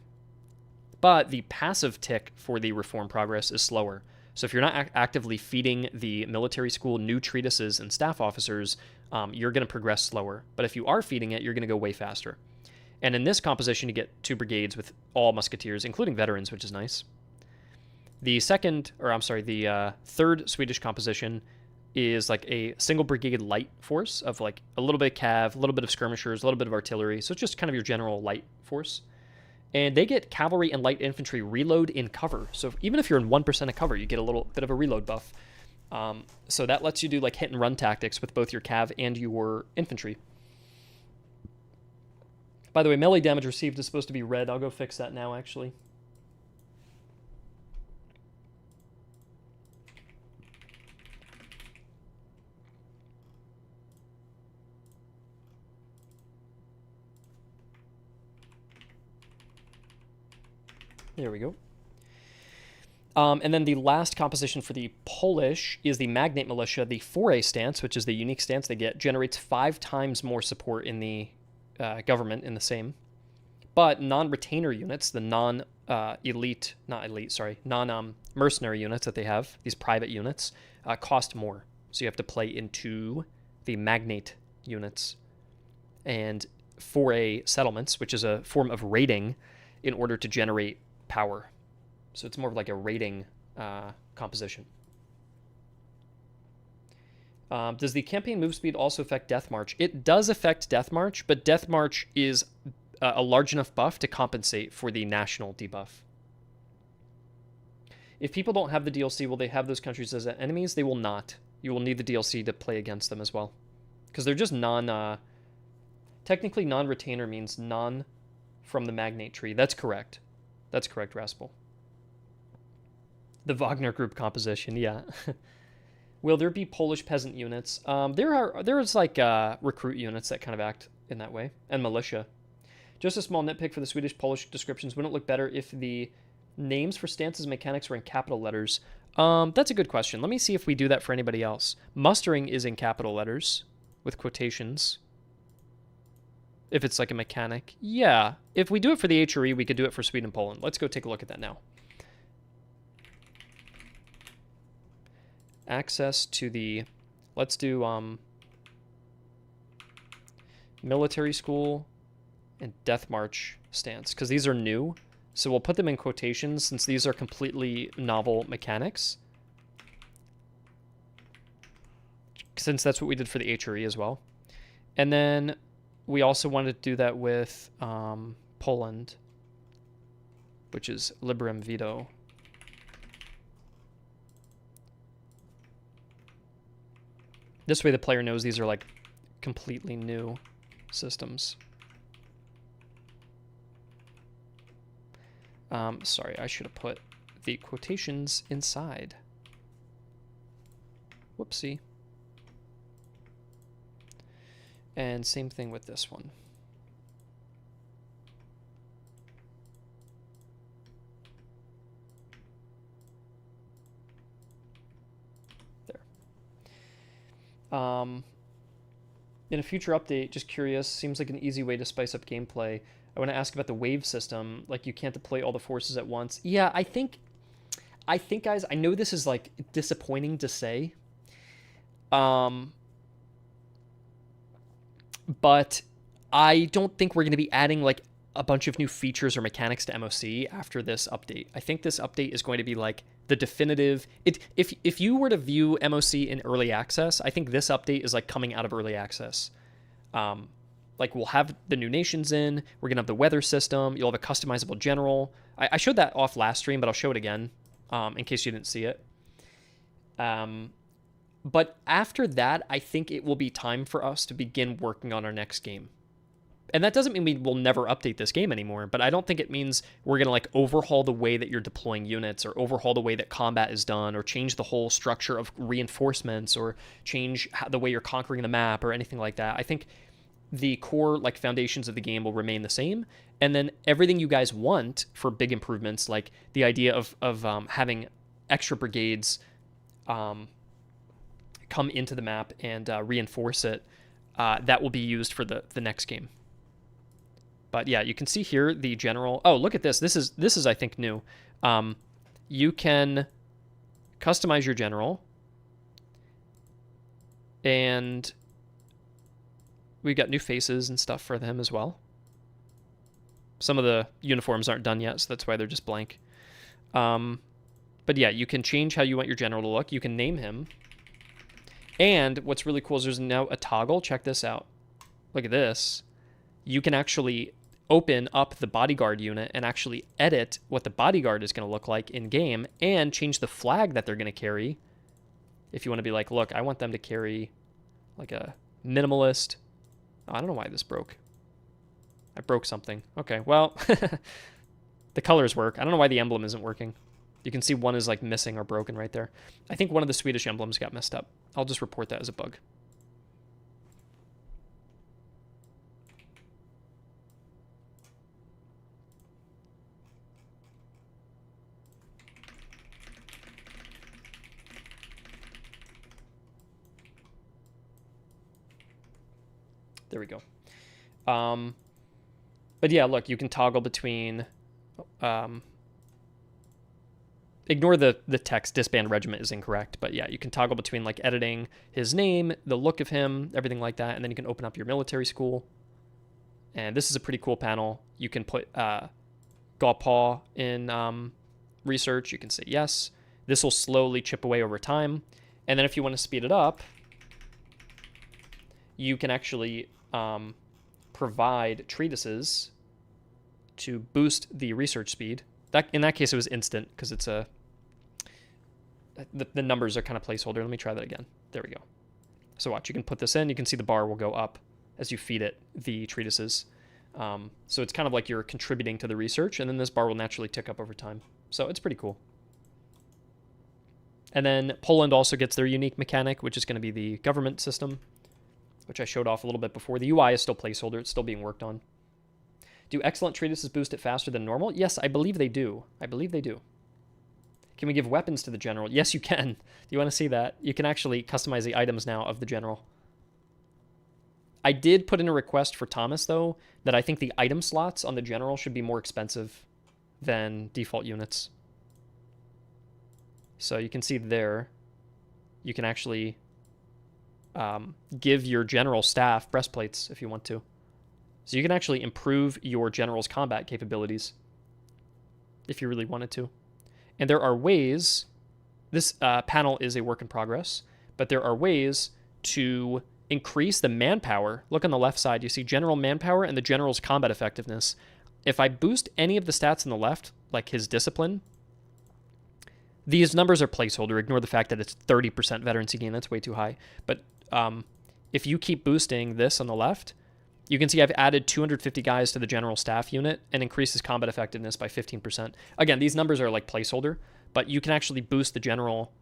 But the passive tick for the reform progress is slower. So if you're not actively feeding the military school new treatises and staff officers, you're going to progress slower. But if you are feeding it, you're going to go way faster. And in this composition, you get 2 brigades with all musketeers, including veterans, which is nice. The third Swedish composition is like a single brigade light force of like a little bit of cav, a little bit of skirmishers, a little bit of artillery. So it's just kind of your general light force. And they get cavalry and light infantry reload in cover. So even if you're in 1% of cover, you get a little bit of a reload buff. So that lets you do like hit and run tactics with both your cav and your infantry. By the way, melee damage received is supposed to be red. I'll go fix that now, actually. There we go. And then the last composition for the Polish is the Magnate Militia. The Foray stance, which is the unique stance they get, generates 5 times more support in the government in the same. But non-retainer units, the non-mercenary units that they have, these private units, cost more. So you have to play into the Magnate units and Foray settlements, which is a form of raiding in order to generate power. So it's more of like a raiding composition. Does the campaign move speed also affect Death March? It does affect Death March, but Death March is a large enough buff to compensate for the national debuff. If people don't have the DLC, will they have those countries as enemies? They will not. You will need the DLC to play against them as well. Because they're just technically non-retainer means none from the magnate tree. That's correct. That's correct, Raspel. The Wagner group composition, yeah. Will there be Polish peasant units? There's like recruit units that kind of act in that way, and militia. Just a small nitpick for the Swedish-Polish descriptions. Wouldn't it look better if the names for stances and mechanics were in capital letters? That's a good question. Let me see if we do that for anybody else. Mustering is in capital letters with quotations. If it's like a mechanic. Yeah. If we do it for the HRE, we could do it for Sweden and Poland. Let's go take a look at that now. Access to the... Let's do military school and Death March stance, because these are new. So we'll put them in quotations since these are completely novel mechanics. Since that's what we did for the HRE as well. And then we also wanted to do that with Poland, which is Liberum Veto. This way the player knows these are like completely new systems. Sorry, I should have put the quotations inside. Whoopsie. And same thing with this one. There. In a future update, just curious, seems like an easy way to spice up gameplay. I want to ask about the wave system. Like, you can't deploy all the forces at once. Yeah, I think, guys, I know this is, like, disappointing to say. But I don't think we're going to be adding, like, a bunch of new features or mechanics to MoC after this update. I think this update is going to be, like, the definitive... If you were to view MoC in early access, I think this update is, like, coming out of early access. Like, we'll have the new nations in. We're going to have the weather system. You'll have a customizable general. I showed that off last stream, but I'll show it again in case you didn't see it. But after that, I think it will be time for us to begin working on our next game. And that doesn't mean we will never update this game anymore, but I don't think it means we're going to, like, overhaul the way that you're deploying units or overhaul the way that combat is done or change the whole structure of reinforcements or change the way you're conquering the map or anything like that. I think the core, like, foundations of the game will remain the same, and then everything you guys want for big improvements, like the idea of having extra brigades come into the map and reinforce it, that will be used for the next game. But yeah, you can see here the general. Oh, look at this. This is I think new. You can customize your general, and we've got new faces and stuff for them as well. Some of the uniforms aren't done yet, so that's why they're just blank. But yeah, you can change how you want your general to look. You can name him. And what's really cool is there's now a toggle. Check this out. Look at this. You can actually open up the bodyguard unit and actually edit what the bodyguard is going to look like in-game and change the flag that they're going to carry. If you want to be like, look, I want them to carry like a minimalist... Oh, I don't know why this broke. I broke something. Okay, well, the colors work. I don't know why the emblem isn't working. You can see one is like missing or broken right there. I think one of the Swedish emblems got messed up. I'll just report that as a bug. There we go. But yeah, look, you can toggle between... ignore the text, disband regiment is incorrect. But yeah, you can toggle between like editing his name, the look of him, everything like that. And then you can open up your military school. And this is a pretty cool panel. You can put Gaupaw in research. You can say yes. This will slowly chip away over time. And then if you want to speed it up, you can actually provide treatises to boost the research speed. In that case, it was instant because it's the numbers are kind of placeholder. Let me try that again. There we go. So watch, you can put this in. You can see the bar will go up as you feed it the treatises. So it's kind of like you're contributing to the research, and then this bar will naturally tick up over time. So it's pretty cool. And then Poland also gets their unique mechanic, which is going to be the government system, which I showed off a little bit before. The UI is still placeholder. It's still being worked on. Do excellent treatises boost it faster than normal? Yes, I believe they do. I believe they do. Can we give weapons to the general? Yes, you can. Do you want to see that? You can actually customize the items now of the general. I did put in a request for Thomas, though, that I think the item slots on the general should be more expensive than default units. So you can see there, you can actually give your general staff breastplates if you want to. So you can actually improve your general's combat capabilities if you really wanted to. And there are ways, this panel is a work in progress, but there are ways to increase the manpower. Look on the left side, you see general manpower and the general's combat effectiveness. If I boost any of the stats on the left, like his discipline, these numbers are placeholder. Ignore the fact that it's 30% veterancy gain. That's way too high. But if you keep boosting this on the left, you can see I've added 250 guys to the general staff unit and increased his combat effectiveness by 15%. Again, these numbers are like placeholder, but you can actually boost the general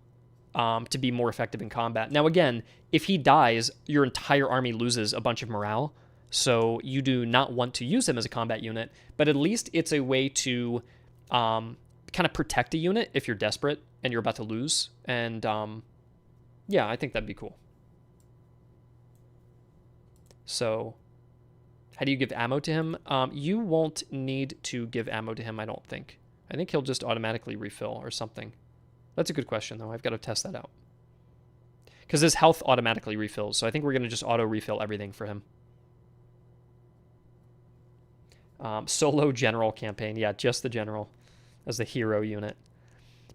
to be more effective in combat. Now, again, if he dies, your entire army loses a bunch of morale, so you do not want to use him as a combat unit, but at least it's a way to kind of protect a unit if you're desperate and you're about to lose. And yeah, I think that'd be cool. So how do you give ammo to him? You won't need to give ammo to him, I don't think. I think he'll just automatically refill or something. That's a good question, though. I've got to test that out. Because his health automatically refills, so I think we're going to just auto-refill everything for him. Solo general campaign. Yeah, just the general as the hero unit.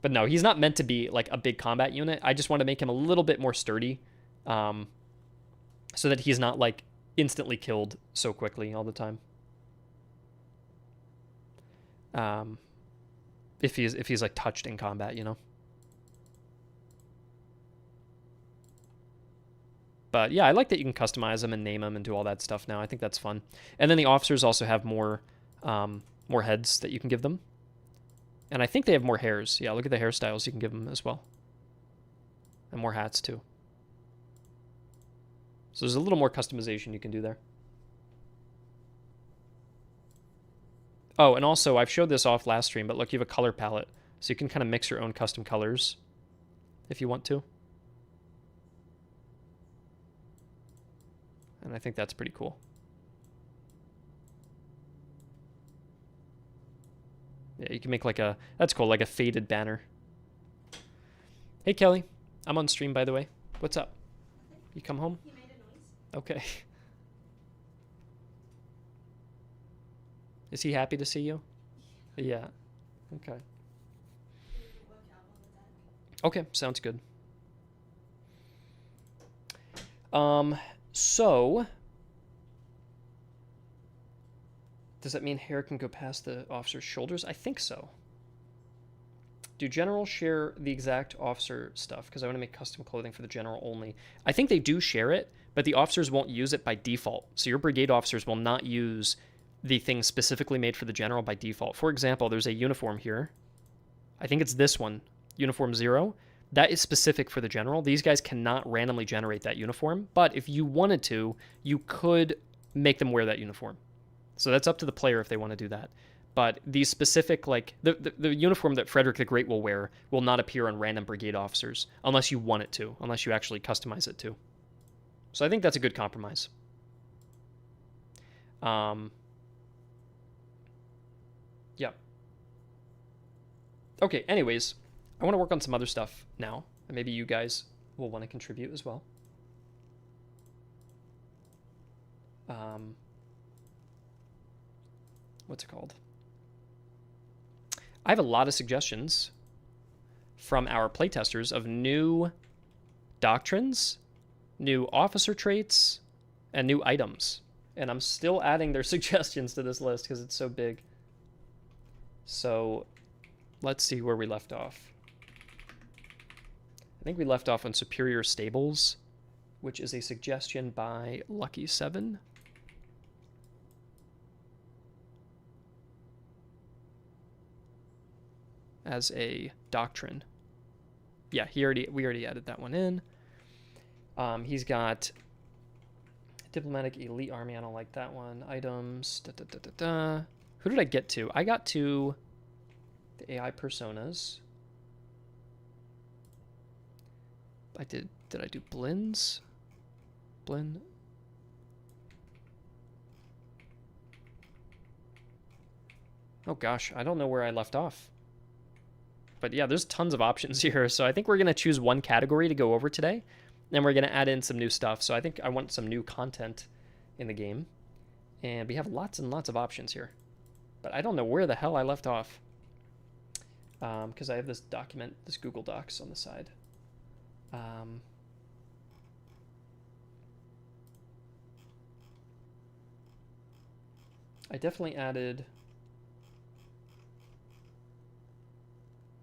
But no, he's not meant to be like a big combat unit. I just want to make him a little bit more sturdy so that he's not like instantly killed so quickly all the time. If he's like touched in combat, you know. But yeah, I like that you can customize them and name them and do all that stuff now. I think that's fun. And then the officers also have more heads that you can give them. And I think they have more hairs. Yeah, look at the hairstyles you can give them as well. And more hats too. So there's a little more customization you can do there. Oh, and also I've showed this off last stream, but look, you have a color palette. So you can kind of mix your own custom colors if you want to. And I think that's pretty cool. Yeah, you can make like a, that's cool, like a faded banner. Hey, Kelly. I'm on stream, by the way. What's up? You come home? He made a noise. Okay. Is he happy to see you? Yeah. Okay. Okay, sounds good. So does that mean hair can go past the officer's shoulders? I think so. Do generals share the exact officer stuff? Because I want to make custom clothing for the general only. I think they do share it, but the officers won't use it by default. So your brigade officers will not use the thing specifically made for the general by default. For example, there's a uniform here. I think it's this one, Uniform 0. That is specific for the general. These guys cannot randomly generate that uniform, but if you wanted to, you could make them wear that uniform. So that's up to the player if they want to do that. But these specific, like, the uniform that Frederick the Great will wear will not appear on random brigade officers unless you want it to, unless you actually customize it to. So I think that's a good compromise. Yeah. Okay, anyways, I want to work on some other stuff now, and maybe you guys will want to contribute as well. What's it called? I have a lot of suggestions from our playtesters of new doctrines, new officer traits, and new items. And I'm still adding their suggestions to this list because it's so big. So let's see where we left off. I think we left off on Superior Stables, which is a suggestion by Lucky7. As a doctrine. Yeah, we already added that one in. He's got Diplomatic Elite Army. I don't like that one. Items. Who did I get to? I got to the AI personas. Did I do Blins? Blin? Oh gosh, I don't know where I left off. But yeah, there's tons of options here. So I think we're going to choose one category to go over today. And we're going to add in some new stuff. So I think I want some new content in the game. And we have lots and lots of options here. But I don't know where the hell I left off. Because I have this document, this Google Docs on the side. I definitely added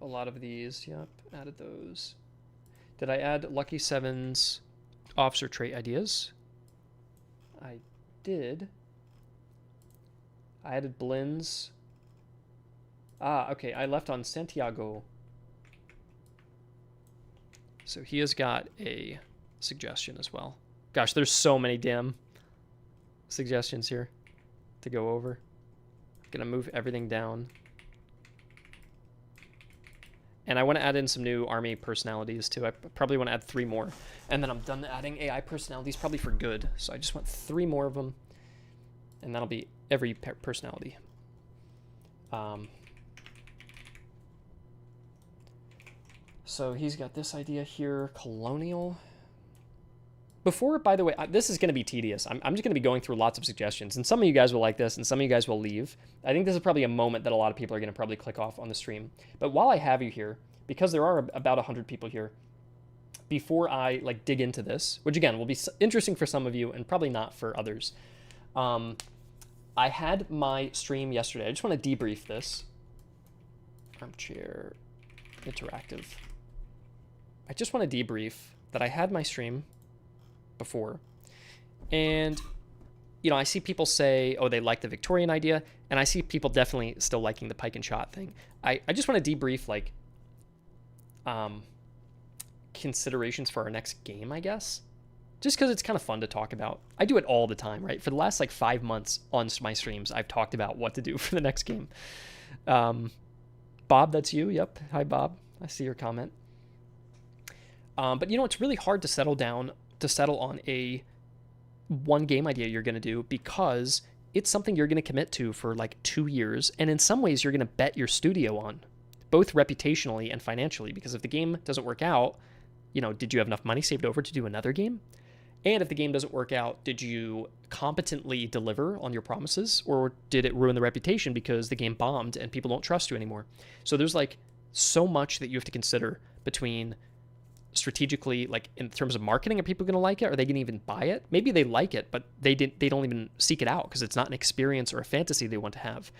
a lot of these. Yep, added those. Did I add Lucky7's officer trait ideas? I did. I added Blin's. Ah, okay, I left on Santiago. So he has got a suggestion as well. Gosh, there's so many damn suggestions here to go over. I'm gonna move everything down. And I want to add in some new army personalities too. I probably want to add 3 more. And then I'm done adding AI personalities, probably for good. So I just want 3 more of them. And that'll be every personality. So he's got this idea here, colonial. Before, by the way, this is going to be tedious. I'm just going to be going through lots of suggestions. And some of you guys will like this, and some of you guys will leave. I think this is probably a moment that a lot of people are going to probably click off on the stream. But while I have you here, because there are about 100 people here, before I dig into this, which again will be interesting for some of you and probably not for others, I had my stream yesterday. I just want to debrief this. Armchair interactive. I just want to debrief that I had my stream before, and I see people say, oh, they like the Victorian idea, and I see people definitely still liking the pike and shot thing. I just want to debrief considerations for our next game, I guess, just because it's kind of fun to talk about. I do it all the time, right? For the last 5 months on my streams, I've talked about what to do for the next game. Bob, that's you. Yep. Hi, Bob. I see your comment. But it's really hard to settle on a one game idea you're going to do, because it's something you're going to commit to for 2 years. And in some ways you're going to bet your studio on, both reputationally and financially, because if the game doesn't work out, did you have enough money saved over to do another game? And if the game doesn't work out, did you competently deliver on your promises, or did it ruin the reputation because the game bombed and people don't trust you anymore? So there's so much that you have to consider between strategically, in terms of marketing. Are people going to like it? Are they going to even buy it? Maybe they like it, but they don't even seek it out because it's not an experience or a fantasy they want to have.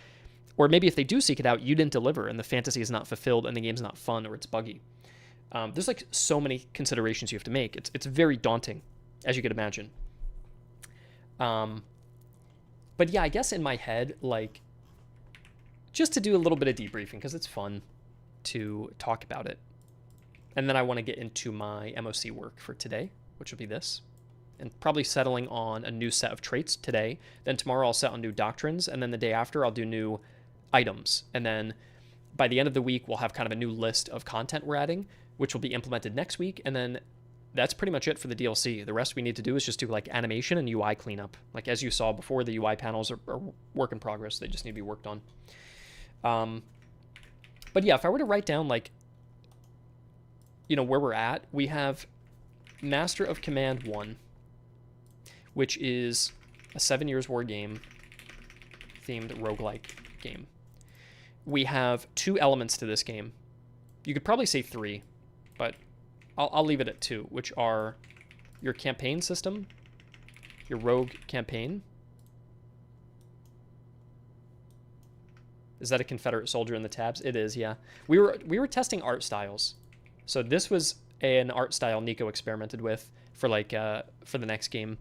Or maybe if they do seek it out, you didn't deliver and the fantasy is not fulfilled and the game's not fun or it's buggy. There's so many considerations you have to make. It's very daunting, as you could imagine. But yeah, I guess in my head, just to do a little bit of debriefing, because it's fun to talk about it. And then I want to get into my MoC work for today, which will be this. And probably settling on a new set of traits today. Then tomorrow I'll set on new doctrines. And then the day after I'll do new items. And then by the end of the week, we'll have kind of a new list of content we're adding, which will be implemented next week. And then that's pretty much it for the DLC. The rest we need to do is just do animation and UI cleanup. As you saw before, the UI panels are work in progress. They just need to be worked on. But yeah, if I were to write down where we're at, we have Master of Command 1, which is a 7 Years War game themed roguelike game. We have 2 elements to this game. You could probably say 3, but I'll leave it at 2, which are your campaign system your rogue campaign. Is that a Confederate soldier in the tabs? It is, yeah. We were testing art styles. So this was an art style Nico experimented with for like for the next game,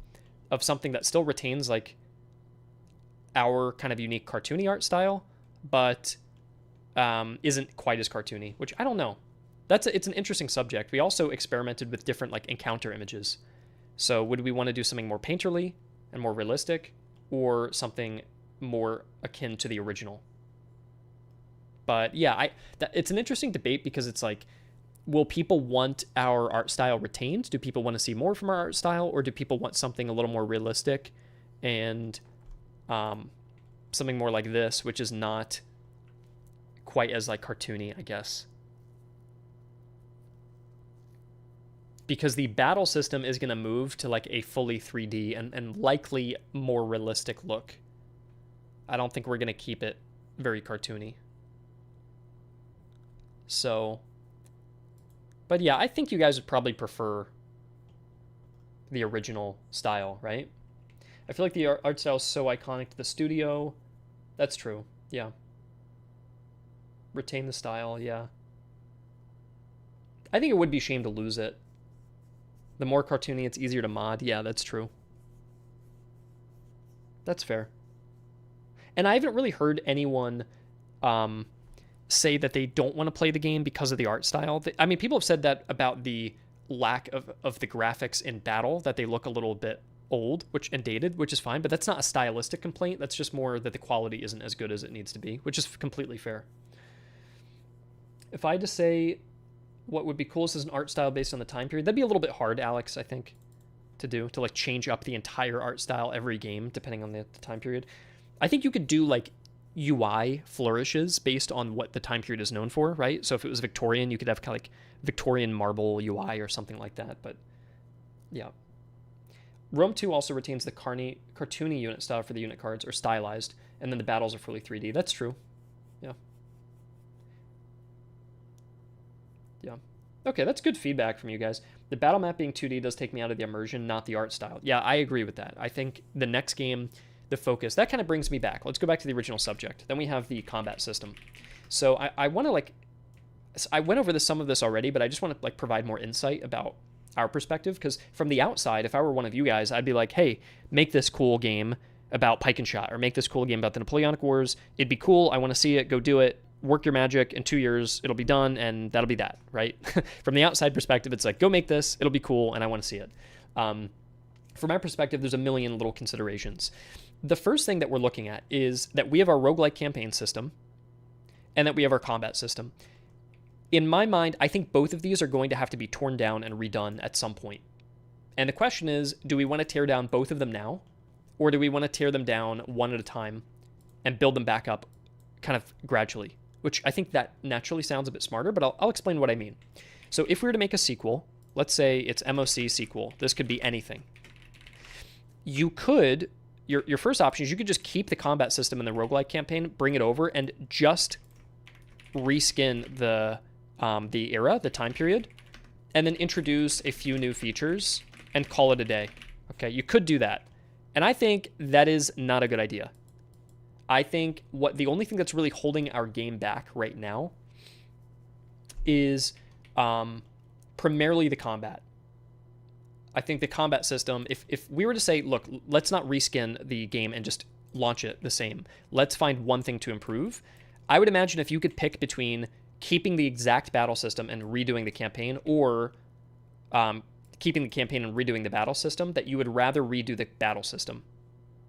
of something that still retains like our kind of unique cartoony art style, but isn't quite as cartoony, which I don't know. It's an interesting subject. We also experimented with different like encounter images. So would we want to do something more painterly and more realistic, or something more akin to the original? But yeah, it's an interesting debate, because it's like, will people want our art style retained? Do people want to see more from our art style, or do people want something a little more realistic and something more like this, which is not quite as like cartoony, I guess? Because the battle system is going to move to like a fully 3D and likely more realistic look. I don't think we're going to keep it very cartoony. So, but yeah, I think you guys would probably prefer the original style, right? I feel like the art style is so iconic to the studio. That's true, yeah. Retain the style, yeah. I think it would be a shame to lose it. The more cartoony, it's easier to mod. Yeah, that's true. That's fair. And I haven't really heard anyone say that they don't want to play the game because of the art style. I mean, people have said that about the lack of the graphics in battle, that they look a little bit old and dated, which is fine, but that's not a stylistic complaint. That's just more that the quality isn't as good as it needs to be, which is completely fair. If I had to say what would be coolest as an art style based on the time period, that'd be a little bit hard, Alex, I think, to do, to like change up the entire art style every game depending on the time period. I think you could do like UI flourishes based on what the time period is known for, right? So if it was Victorian, you could have kind of like Victorian marble UI or something like that. But yeah. Rome 2 also retains the cartoony unit style for the unit cards, or stylized, and then the battles are fully 3D. That's true. Yeah. Yeah. Okay, that's good feedback from you guys. The battle map being 2D does take me out of the immersion, not the art style. Yeah, I agree with that. I think the next game, the focus, that kind of brings me back. Let's go back to the original subject. Then we have the combat system. So I want to like, I went over some of this already, but I just want to like provide more insight about our perspective, because from the outside, if I were one of you guys, I'd be like, hey, make this cool game about pike and shot, or make this cool game about the Napoleonic Wars. It'd be cool. I want to see it. Go do it. Work your magic. In 2 years, it'll be done, and that'll be that, right? From the outside perspective, it's like, go make this. It'll be cool, and I want to see it. From my perspective, there's a million little considerations. The first thing that we're looking at is that we have our roguelike campaign system, and that we have our combat system. In my mind, I think both of these are going to have to be torn down and redone at some point. And the question is, do we want to tear down both of them now? Or do we want to tear them down one at a time and build them back up kind of gradually? Which I think that naturally sounds a bit smarter, but I'll explain what I mean. So if we were to make a sequel, let's say it's MoC sequel. This could be anything. You could, your first option is you could just keep the combat system in the roguelike campaign, bring it over, and just reskin the era, the time period, and then introduce a few new features and call it a day. Okay, you could do that. And I think that is not a good idea. I think the only thing that's really holding our game back right now is primarily the combat. I think the combat system, if we were to say, look, let's not reskin the game and just launch it the same. Let's find one thing to improve. I would imagine if you could pick between keeping the exact battle system and redoing the campaign, or keeping the campaign and redoing the battle system, that you would rather redo the battle system,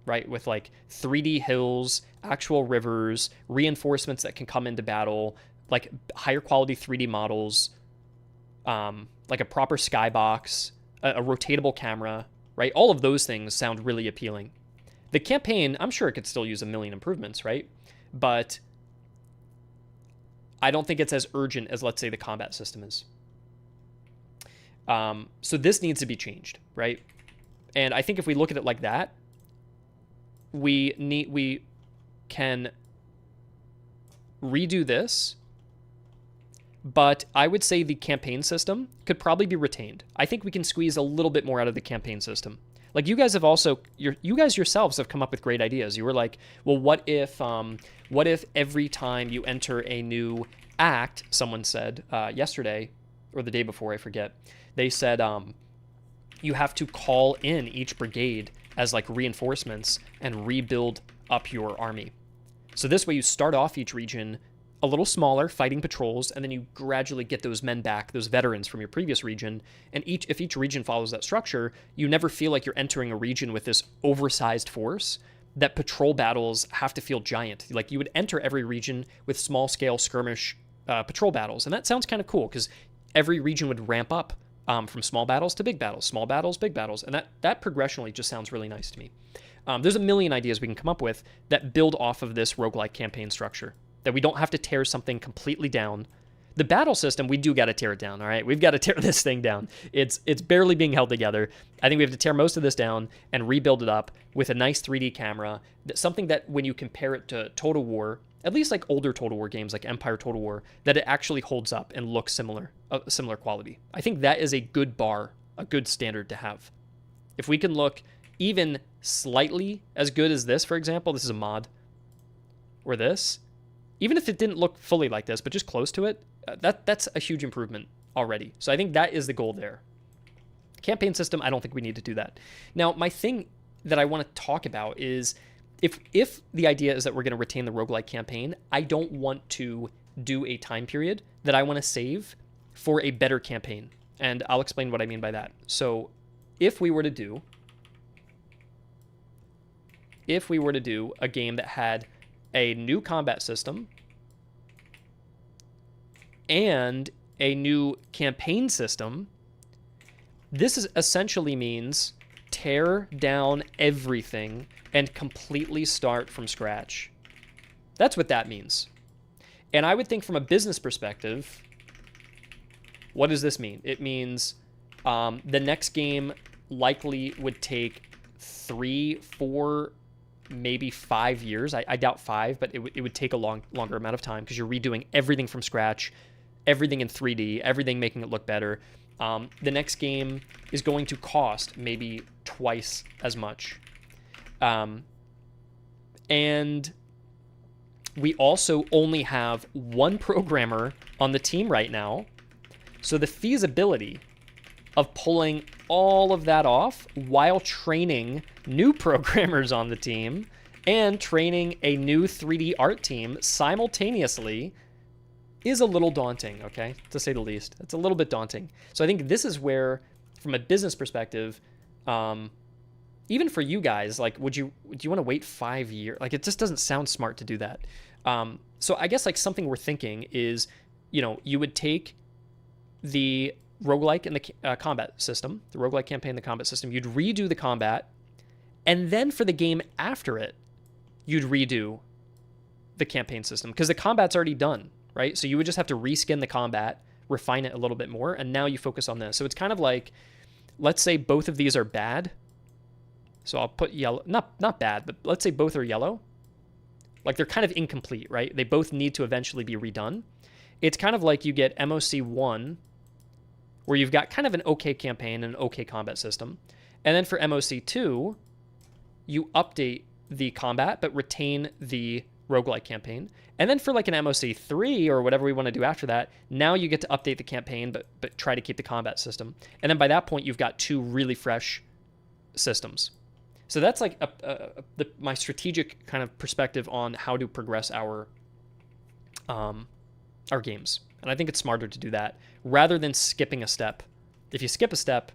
right? With like 3D hills, actual rivers, reinforcements that can come into battle, like higher quality 3D models, like a proper skybox, a rotatable camera, right? All of those things sound really appealing. The campaign, I'm sure it could still use a million improvements, right? But I don't think it's as urgent as, let's say, the combat system is. So this needs to be changed, right? And I think if we look at it like that, we can redo this, but I would say the campaign system could probably be retained. I think we can squeeze a little bit more out of the campaign system. Like you guys have also, you guys yourselves have come up with great ideas. You were like, well, what if every time you enter a new act, someone said yesterday or the day before, I forget, they said you have to call in each brigade as like reinforcements and rebuild up your army. So this way you start off each region a little smaller, fighting patrols, and then you gradually get those men back, those veterans from your previous region. And if each region follows that structure, you never feel like you're entering a region with this oversized force that patrol battles have to feel giant. Like you would enter every region with small-scale skirmish patrol battles, and that sounds kind of cool because every region would ramp up from small battles to big battles, small battles, big battles, and that progressionally just sounds really nice to me. There's a million ideas we can come up with that build off of this roguelike campaign structure, that we don't have to tear something completely down. The battle system, we do got to tear it down, all right? We've got to tear this thing down. It's barely being held together. I think we have to tear most of this down and rebuild it up with a nice 3D camera, something that when you compare it to Total War, at least like older Total War games like Empire Total War, that it actually holds up and looks similar quality. I think that is a good bar, a good standard to have. If we can look even slightly as good as this, for example, this is a mod, or this, even if it didn't look fully like this, but just close to it, that's a huge improvement already. So I think that is the goal there. Campaign system, I don't think we need to do that. Now, my thing that I want to talk about is if the idea is that we're going to retain the roguelike campaign, I don't want to do a time period that I want to save for a better campaign. And I'll explain what I mean by that. So if we were to do a game that had a new combat system and a new campaign system, this essentially means tear down everything and completely start from scratch. That's what that means. And I would think from a business perspective, what does this mean? It means the next game likely would take 3, 4, maybe 5 years. I doubt 5, but it would take a longer amount of time because you're redoing everything from scratch, everything in 3D, everything making it look better. The next game is going to cost maybe twice as much. And we also only have one programmer on the team right now. So the feasibility of pulling all of that off while training new programmers on the team and training a new 3D art team simultaneously is a little daunting, okay, to say the least. It's a little bit daunting. So I think this is where, from a business perspective, even for you guys, like, do you want to wait 5 years? Like, it just doesn't sound smart to do that. So I guess like something we're thinking is, you would take the roguelike and the combat system, the roguelike campaign, the combat system, you'd redo the combat, and then for the game after it, you'd redo the campaign system because the combat's already done, right? So you would just have to reskin the combat, refine it a little bit more, and now you focus on this. So it's kind of like, let's say both of these are bad. So I'll put yellow, not bad, but let's say both are yellow. Like they're kind of incomplete, right? They both need to eventually be redone. It's kind of like you get MoC 1, where you've got kind of an okay campaign and an okay combat system. And then for MoC 2, you update the combat, but retain the roguelike campaign. And then for like an MoC 3 or whatever we want to do after that, now you get to update the campaign, but try to keep the combat system. And then by that point, you've got 2 really fresh systems. So that's like my strategic kind of perspective on how to progress our games. And I think it's smarter to do that rather than skipping a step. If you skip a step,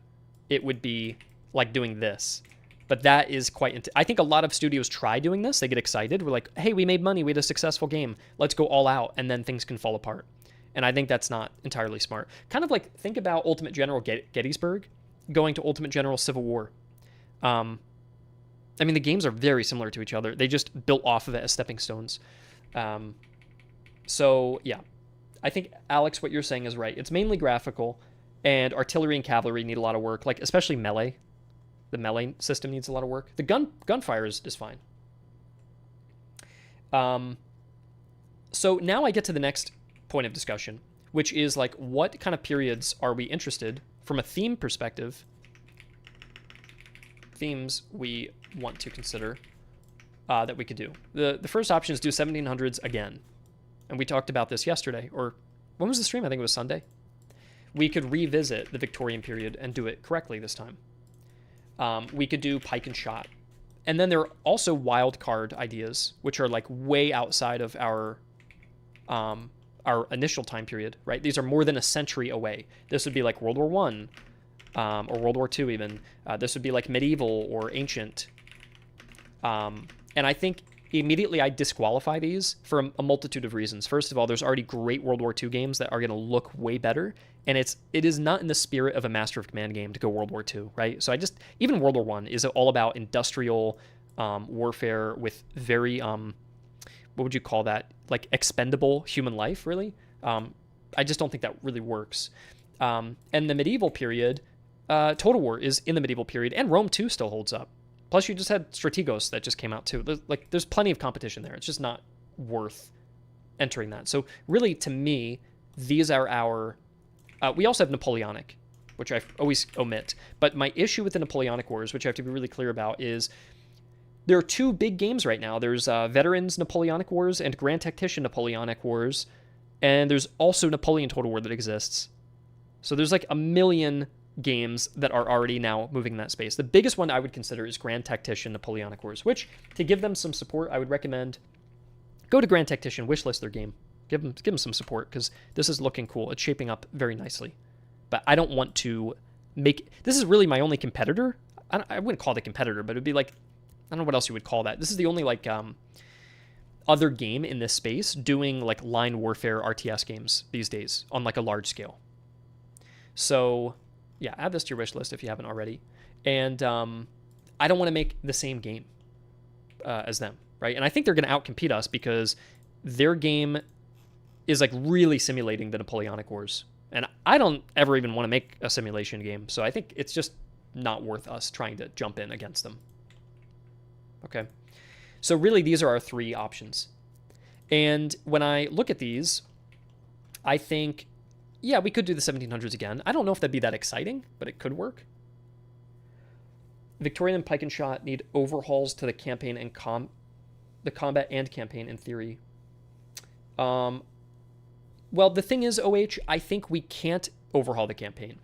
it would be like doing this. But that is quite... I think a lot of studios try doing this. They get excited. We're like, hey, we made money. We had a successful game. Let's go all out. And then things can fall apart. And I think that's not entirely smart. Kind of like, think about Ultimate General Gettysburg going to Ultimate General Civil War. I mean, the games are very similar to each other. They just built off of it as stepping stones. So, yeah. I think, Alex, what you're saying is right. It's mainly graphical, and artillery and cavalry need a lot of work, like especially melee. The melee system needs a lot of work. The gunfire is fine. So now I get to the next point of discussion, which is like, what kind of periods are we interested from a theme perspective themes we want to consider that we could do. The first option is do 1700s again. And we talked about this yesterday, or when was the stream? I think it was Sunday. We could revisit the Victorian period and do it correctly this time. We could do pike and shot. And then there are also wild card ideas, which are like way outside of our initial time period, right? These are more than a century away. This would be like World War One, or World War II even. This would be like medieval or ancient. And I think immediately I disqualify these for a multitude of reasons. First of all, there's already great World War II games that are going to look way better, and it is not in the spirit of a Master of Command game to go World War II, right? So even World War I is all about industrial warfare with very, what would you call that? Like expendable human life, really? I just don't think that really works. And the medieval period, Total War is in the medieval period, and Rome 2 still holds up. Plus, you just had Strategos that just came out too. There's plenty of competition there. It's just not worth entering that. So really, to me, these are our... we also have Napoleonic, which I always omit. But my issue with the Napoleonic Wars, which I have to be really clear about, is there are two big games right now. There's Veterans Napoleonic Wars and Grand Tactician Napoleonic Wars. And there's also Napoleon Total War that exists. So there's like a million games that are already now moving in that space. The biggest one I would consider is Grand Tactician Napoleonic Wars, which, to give them some support, I would recommend go to Grand Tactician, wishlist their game. Give them some support, because this is looking cool. It's shaping up very nicely. But I don't want to make... This is really my only competitor. I wouldn't call it a competitor, but it would be like... I don't know what else you would call that. This is the only like other game in this space doing like line warfare RTS games these days on like a large scale. So... yeah, add this to your wish list if you haven't already. And I don't want to make the same game as them, right? And I think they're going to outcompete us because their game is like really simulating the Napoleonic Wars. And I don't ever even want to make a simulation game. So I think it's just not worth us trying to jump in against them. Okay. So really, these are our three options. And when I look at these, I think... yeah, we could do the 1700s again. I don't know if that'd be that exciting, but it could work. Victorian and Pike and Shot need overhauls to the campaign and the combat and campaign in theory. Well, the thing is, OH, I think we can't overhaul the campaign.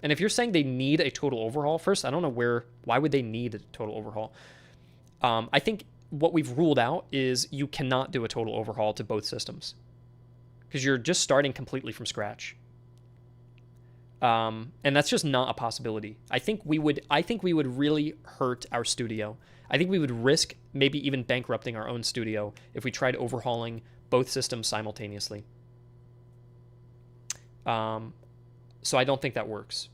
And if you're saying they need a total overhaul, first, I don't know why would they need a total overhaul? I think what we've ruled out is you cannot do a total overhaul to both systems, because you're just starting completely from scratch. And that's just not a possibility. I think we would really hurt our studio. I think we would risk maybe even bankrupting our own studio if we tried overhauling both systems simultaneously. So I don't think that works.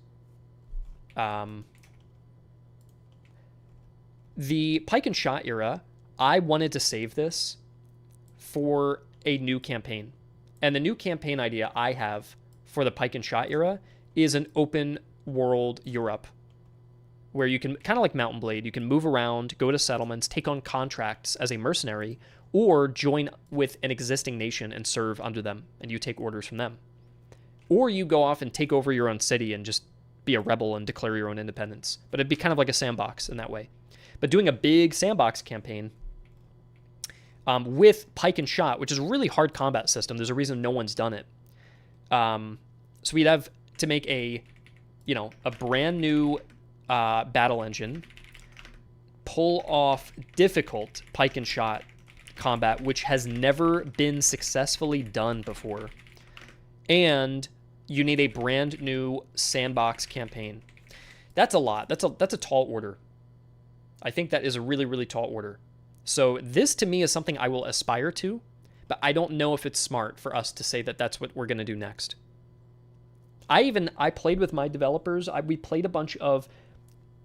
The Pike and Shot era, I wanted to save this for a new campaign. And the new campaign idea I have for the Pike and Shot era is an open world Europe, where you can, kind of like Mountain Blade, you can move around, go to settlements, take on contracts as a mercenary, or join with an existing nation and serve under them, and you take orders from them. Or you go off and take over your own city and just be a rebel and declare your own independence. But it'd be kind of like a sandbox in that way. But doing a big sandbox campaign with Pike and Shot, which is a really hard combat system. There's a reason no one's done it. So we'd have to make a brand new battle engine, pull off difficult Pike and Shot combat, which has never been successfully done before. And you need a brand new sandbox campaign. That's a lot. That's a tall order. I think that is a really, really tall order. So this, to me, is something I will aspire to, but I don't know if it's smart for us to say that that's what we're going to do next. I played with my developers. We played a bunch of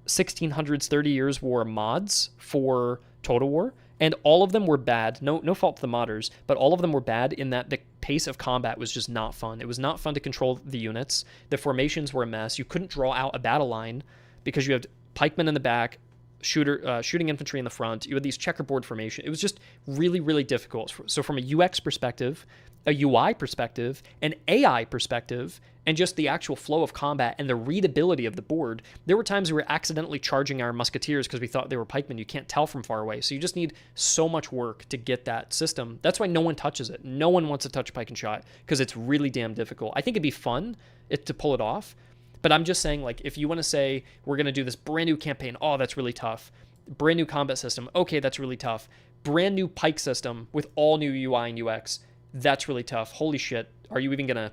1600s, 30 Years War mods for Total War, and all of them were bad. No fault to the modders, but all of them were bad in that the pace of combat was just not fun. It was not fun to control the units. The formations were a mess. You couldn't draw out a battle line because you had pikemen in the back, shooting infantry in the front. You had these checkerboard formation. It was just really, really difficult. So from a UX perspective, a UI perspective, an AI perspective, and just the actual flow of combat and the readability of the board. There were times we were accidentally charging our musketeers because we thought they were pikemen. You can't tell from far away. So you just need so much work to get that system. That's why no one touches it. No one wants to touch pike and shot because it's really damn difficult. I think it'd be fun to pull it off. But I'm just saying, like, if you want to say we're going to do this brand new campaign, oh, that's really tough. Brand new combat system, okay, that's really tough. Brand new pike system with all new UI and UX, that's really tough. Holy shit, are you even going to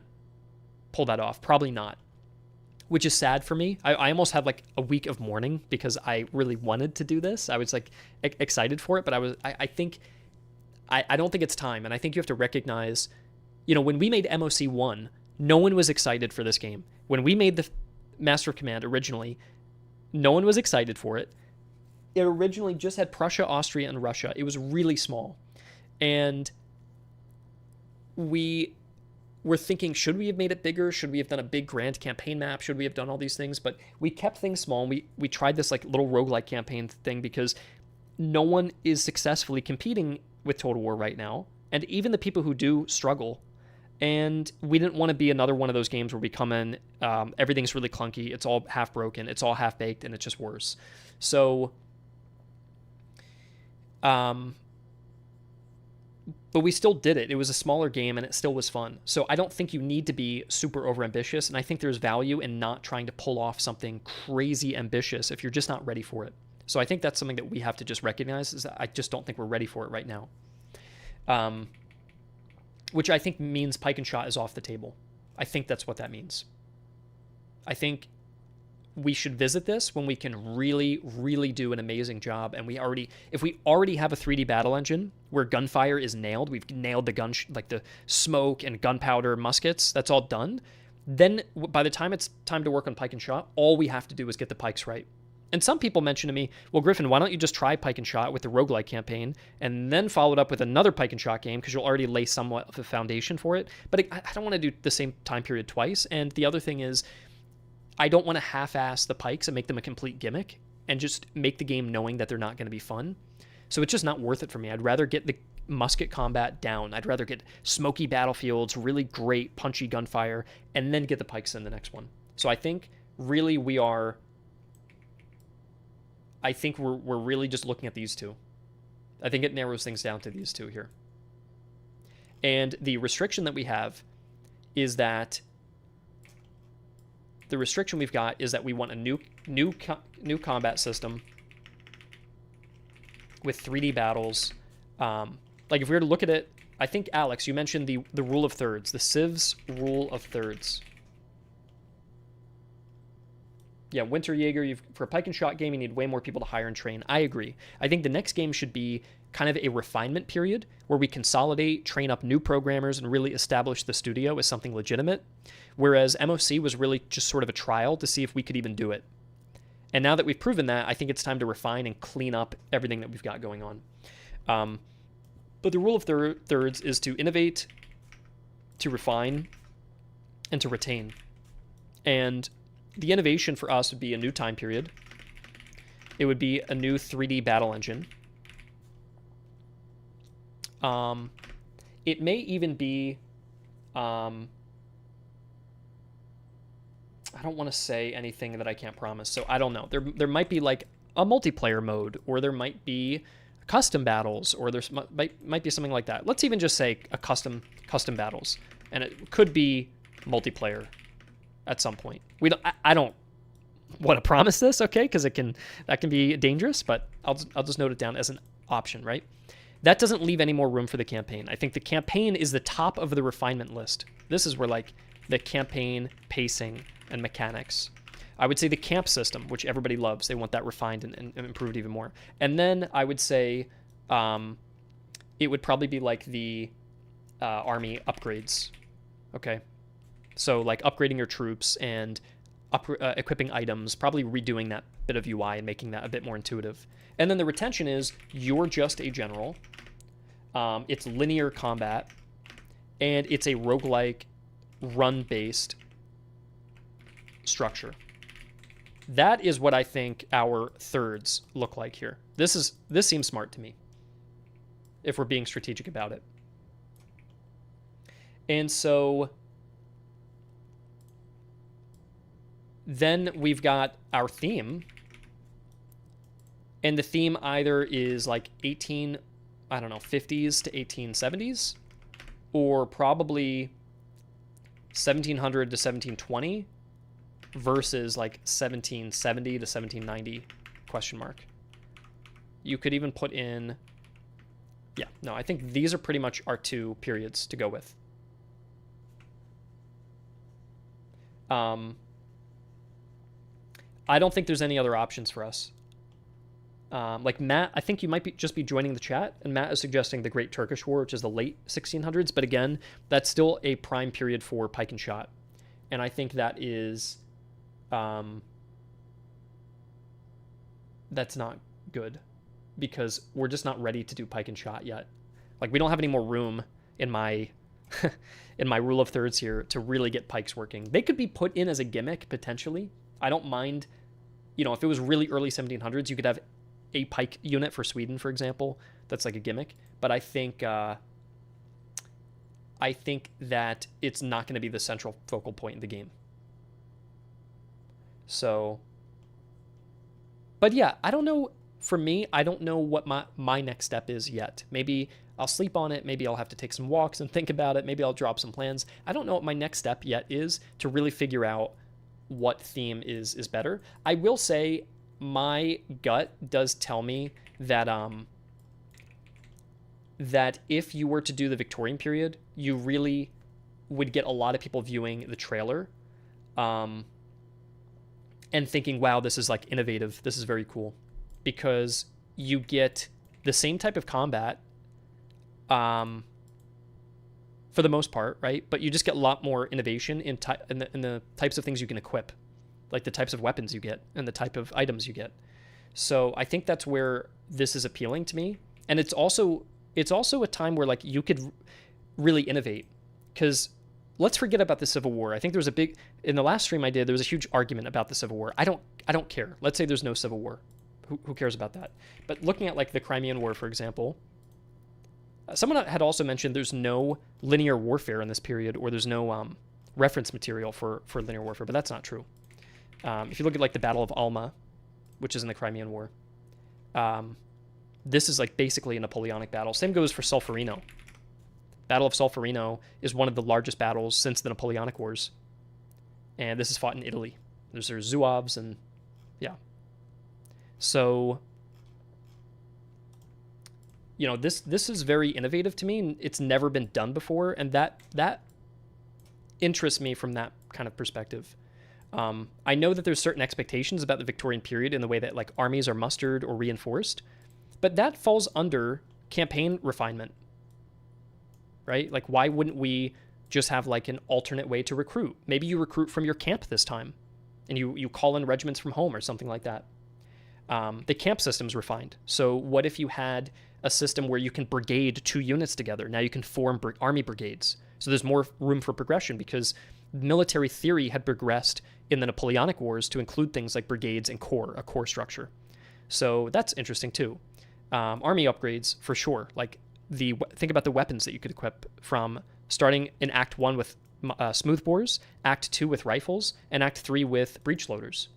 pull that off? Probably not. Which is sad for me. I almost had like a week of mourning because I really wanted to do this. I was like excited for it, but I don't think it's time. And I think you have to recognize, you know, when we made MoC 1, no one was excited for this game. When we made the Master of Command originally, no one was excited for it. It originally just had Prussia, Austria, and Russia. It was really small. And we were thinking, should we have made it bigger? Should we have done a big grand campaign map? Should we have done all these things? But we kept things small. And we tried this like little roguelike campaign thing because no one is successfully competing with Total War right now. And even the people who do struggle. And we didn't want to be another one of those games where we come in, everything's really clunky, it's all half broken, it's all half baked, and it's just worse. So, but we still did it. It was a smaller game, and it still was fun. So I don't think you need to be super overambitious, and I think there's value in not trying to pull off something crazy ambitious if you're just not ready for it. So I think that's something that we have to just recognize, is that I just don't think we're ready for it right now. Which I think means pike and shot is off the table. I think that's what that means. I think we should visit this when we can really, really do an amazing job. And if we already have a 3D battle engine where gunfire is nailed, we've nailed the like the smoke and gunpowder muskets, that's all done. Then by the time it's time to work on pike and shot, all we have to do is get the pikes right. And some people mention to me, well, Griffin, why don't you just try pike and shot with the roguelike campaign and then follow it up with another pike and shot game because you'll already lay somewhat of a foundation for it. But I don't want to do the same time period twice. And the other thing is, I don't want to half-ass the pikes and make them a complete gimmick and just make the game knowing that they're not going to be fun. So it's just not worth it for me. I'd rather get the musket combat down. I'd rather get smoky battlefields, really great punchy gunfire, and then get the pikes in the next one. So I think really we're really just looking at these two. I think it narrows things down to these two here. And the restriction that we have is that the restriction we've got is that we want a new combat system with 3D battles. Like if we were to look at it, I think, Alex, you mentioned the rule of thirds, the Civ's rule of thirds. Yeah, Winter Jaeger, for a pike and shot game, you need way more people to hire and train. I agree. I think the next game should be kind of a refinement period where we consolidate, train up new programmers, and really establish the studio as something legitimate. Whereas MoC was really just sort of a trial to see if we could even do it. And now that we've proven that, I think it's time to refine and clean up everything that we've got going on. But the rule of thirds is to innovate, to refine, and to retain. And the innovation for us would be a new time period. It would be a new 3D battle engine. It may even be, I don't want to say anything that I can't promise, so I don't know. There might be like a multiplayer mode, or there might be custom battles, or there might be something like that. Let's even just say a custom battles, and it could be multiplayer at some point. I don't want to promise this, okay? Because that can be dangerous, but I'll just note it down as an option, right? That doesn't leave any more room for the campaign. I think the campaign is the top of the refinement list. This is where like the campaign pacing and mechanics. I would say the camp system, which everybody loves. They want that refined and improved even more. And then I would say it would probably be like the army upgrades, okay? So like upgrading your troops and equipping items, probably redoing that bit of UI and making that a bit more intuitive. And then the retention is you're just a general. It's linear combat, and it's a roguelike run-based structure. That is what I think our thirds look like here. This seems smart to me, if we're being strategic about it. And so then we've got our theme. And the theme either is like 50s to 1870s, or probably 1700 to 1720 versus like 1770 to 1790 question mark. You could even put in, yeah, no, I think these are pretty much our two periods to go with. I don't think there's any other options for us. Like Matt, I think you might just be joining the chat, and Matt is suggesting the Great Turkish War, which is the late 1600s. But again, that's still a prime period for pike and shot, and I think that is, that's not good, because we're just not ready to do pike and shot yet. Like we don't have any more room in my in my rule of thirds here to really get pikes working. They could be put in as a gimmick potentially. I don't mind, you know, if it was really early 1700s, you could have a pike unit for Sweden, for example. That's like a gimmick. But I think that it's not going to be the central focal point in the game. So, but yeah, I don't know. For me, I don't know what my next step is yet. Maybe I'll sleep on it. Maybe I'll have to take some walks and think about it. Maybe I'll drop some plans. I don't know what my next step yet is to really figure out what theme is better. I will say my gut does tell me that that if you were to do the Victorian period, you really would get a lot of people viewing the trailer and thinking, wow, this is like innovative. This is very cool. Because you get the same type of combat for the most part, right? But you just get a lot more innovation in the types of things you can equip, like the types of weapons you get and the type of items you get. So I think that's where this is appealing to me. And it's also a time where like you could really innovate, because let's forget about the Civil War. I think there was in the last stream I did, there was a huge argument about the Civil War. I don't care. Let's say there's no Civil War. Who cares about that? But looking at like the Crimean War, for example, someone had also mentioned there's no linear warfare in this period, or there's no reference material for linear warfare, but that's not true. If you look at like the Battle of Alma, which is in the Crimean War, this is like basically a Napoleonic battle. Same goes for Solferino. Battle of Solferino is one of the largest battles since the Napoleonic Wars, and this is fought in Italy. There's Zouaves and yeah. So, you know, this is very innovative to me, and it's never been done before, and that interests me from that kind of perspective. I know that there's certain expectations about the Victorian period in the way that like armies are mustered or reinforced, but that falls under campaign refinement, right? Like, why wouldn't we just have like an alternate way to recruit? Maybe you recruit from your camp this time, and you call in regiments from home or something like that. The camp system's refined. So what if you had a system where you can brigade 2 units together? Now you can form army brigades. So there's more room for progression, because military theory had progressed in the Napoleonic Wars to include things like brigades and a core structure. So that's interesting too. Army upgrades for sure. Like think about the weapons that you could equip, from starting in Act 1 with smoothbores, Act 2 with rifles, and Act 3 with breech loaders.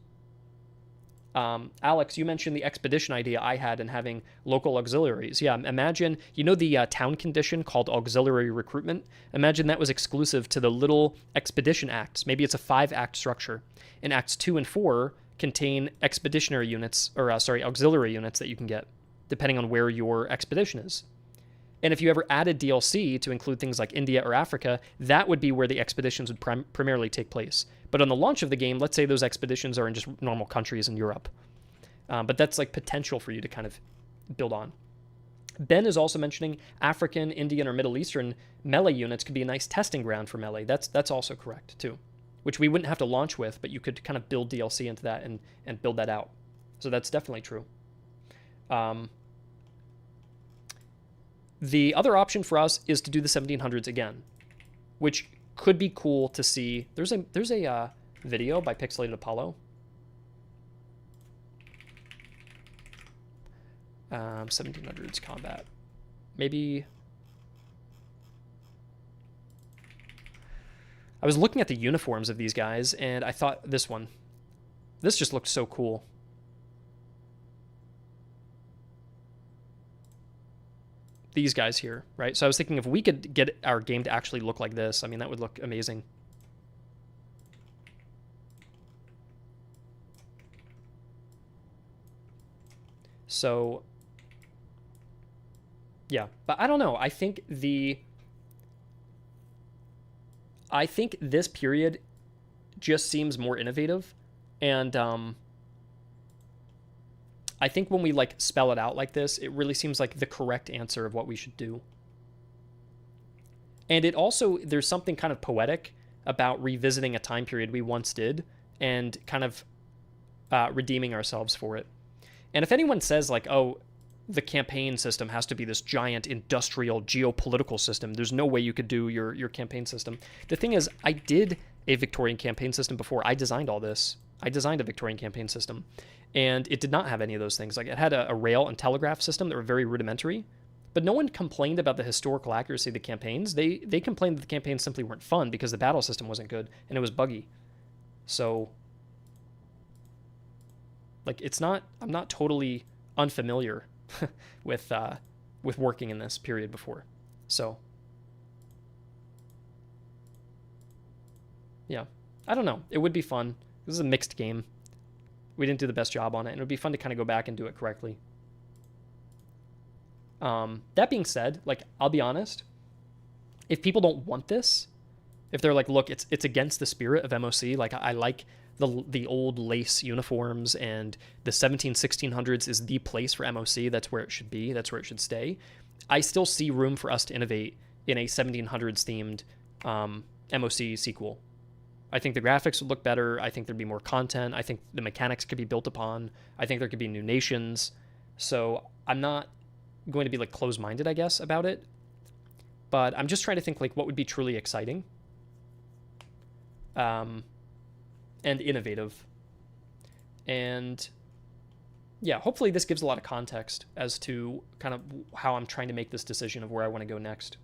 Alex, you mentioned the expedition idea I had in having local auxiliaries. Yeah, imagine, you know the town condition called auxiliary recruitment? Imagine that was exclusive to the little expedition acts. Maybe it's a 5-act structure. And Acts 2 and 4 contain expeditionary units, or auxiliary units that you can get, depending on where your expedition is. And if you ever added DLC to include things like India or Africa, that would be where the expeditions would primarily take place. But on the launch of the game, let's say those expeditions are in just normal countries in Europe. But that's like potential for you to kind of build on. Ben is also mentioning African, Indian, or Middle Eastern melee units could be a nice testing ground for melee. That's also correct too, which we wouldn't have to launch with, but you could kind of build DLC into that and build that out. So that's definitely true. The other option for us is to do the 1700s again, which could be cool to see. There's a video by Pixelated Apollo. 1700s combat. Maybe I was looking at the uniforms of these guys, and I thought this just looked so cool. These guys here, right? So I was thinking if we could get our game to actually look like this, I mean, that would look amazing. So, yeah, but I don't know. I think this period just seems more innovative, and I think when we like spell it out like this, it really seems like the correct answer of what we should do. And it also, there's something kind of poetic about revisiting a time period we once did and kind of redeeming ourselves for it. And if anyone says like, oh, the campaign system has to be this giant industrial geopolitical system, there's no way you could do your campaign system. The thing is, I did a Victorian campaign system before. I designed all this. I designed a Victorian campaign system, and it did not have any of those things. Like, it had a rail and telegraph system that were very rudimentary, but no one complained about the historical accuracy of the campaigns. They complained that the campaigns simply weren't fun because the battle system wasn't good and it was buggy. So, like, I'm not totally unfamiliar with working in this period before. So, yeah, I don't know. It would be fun. This is a mixed game. We didn't do the best job on it, and it would be fun to kind of go back and do it correctly. That being said, like, I'll be honest, if people don't want this, if they're like, look, it's against the spirit of MoC, like, I like the old lace uniforms, and the 1600s is the place for MoC, that's where it should be, that's where it should stay, I still see room for us to innovate in a 1700s themed MoC sequel. I think the graphics would look better. I think there'd be more content. I think the mechanics could be built upon. I think there could be new nations. So I'm not going to be like closed-minded, I guess, about it. But I'm just trying to think like what would be truly exciting and innovative. And yeah, hopefully this gives a lot of context as to kind of how I'm trying to make this decision of where I want to go next.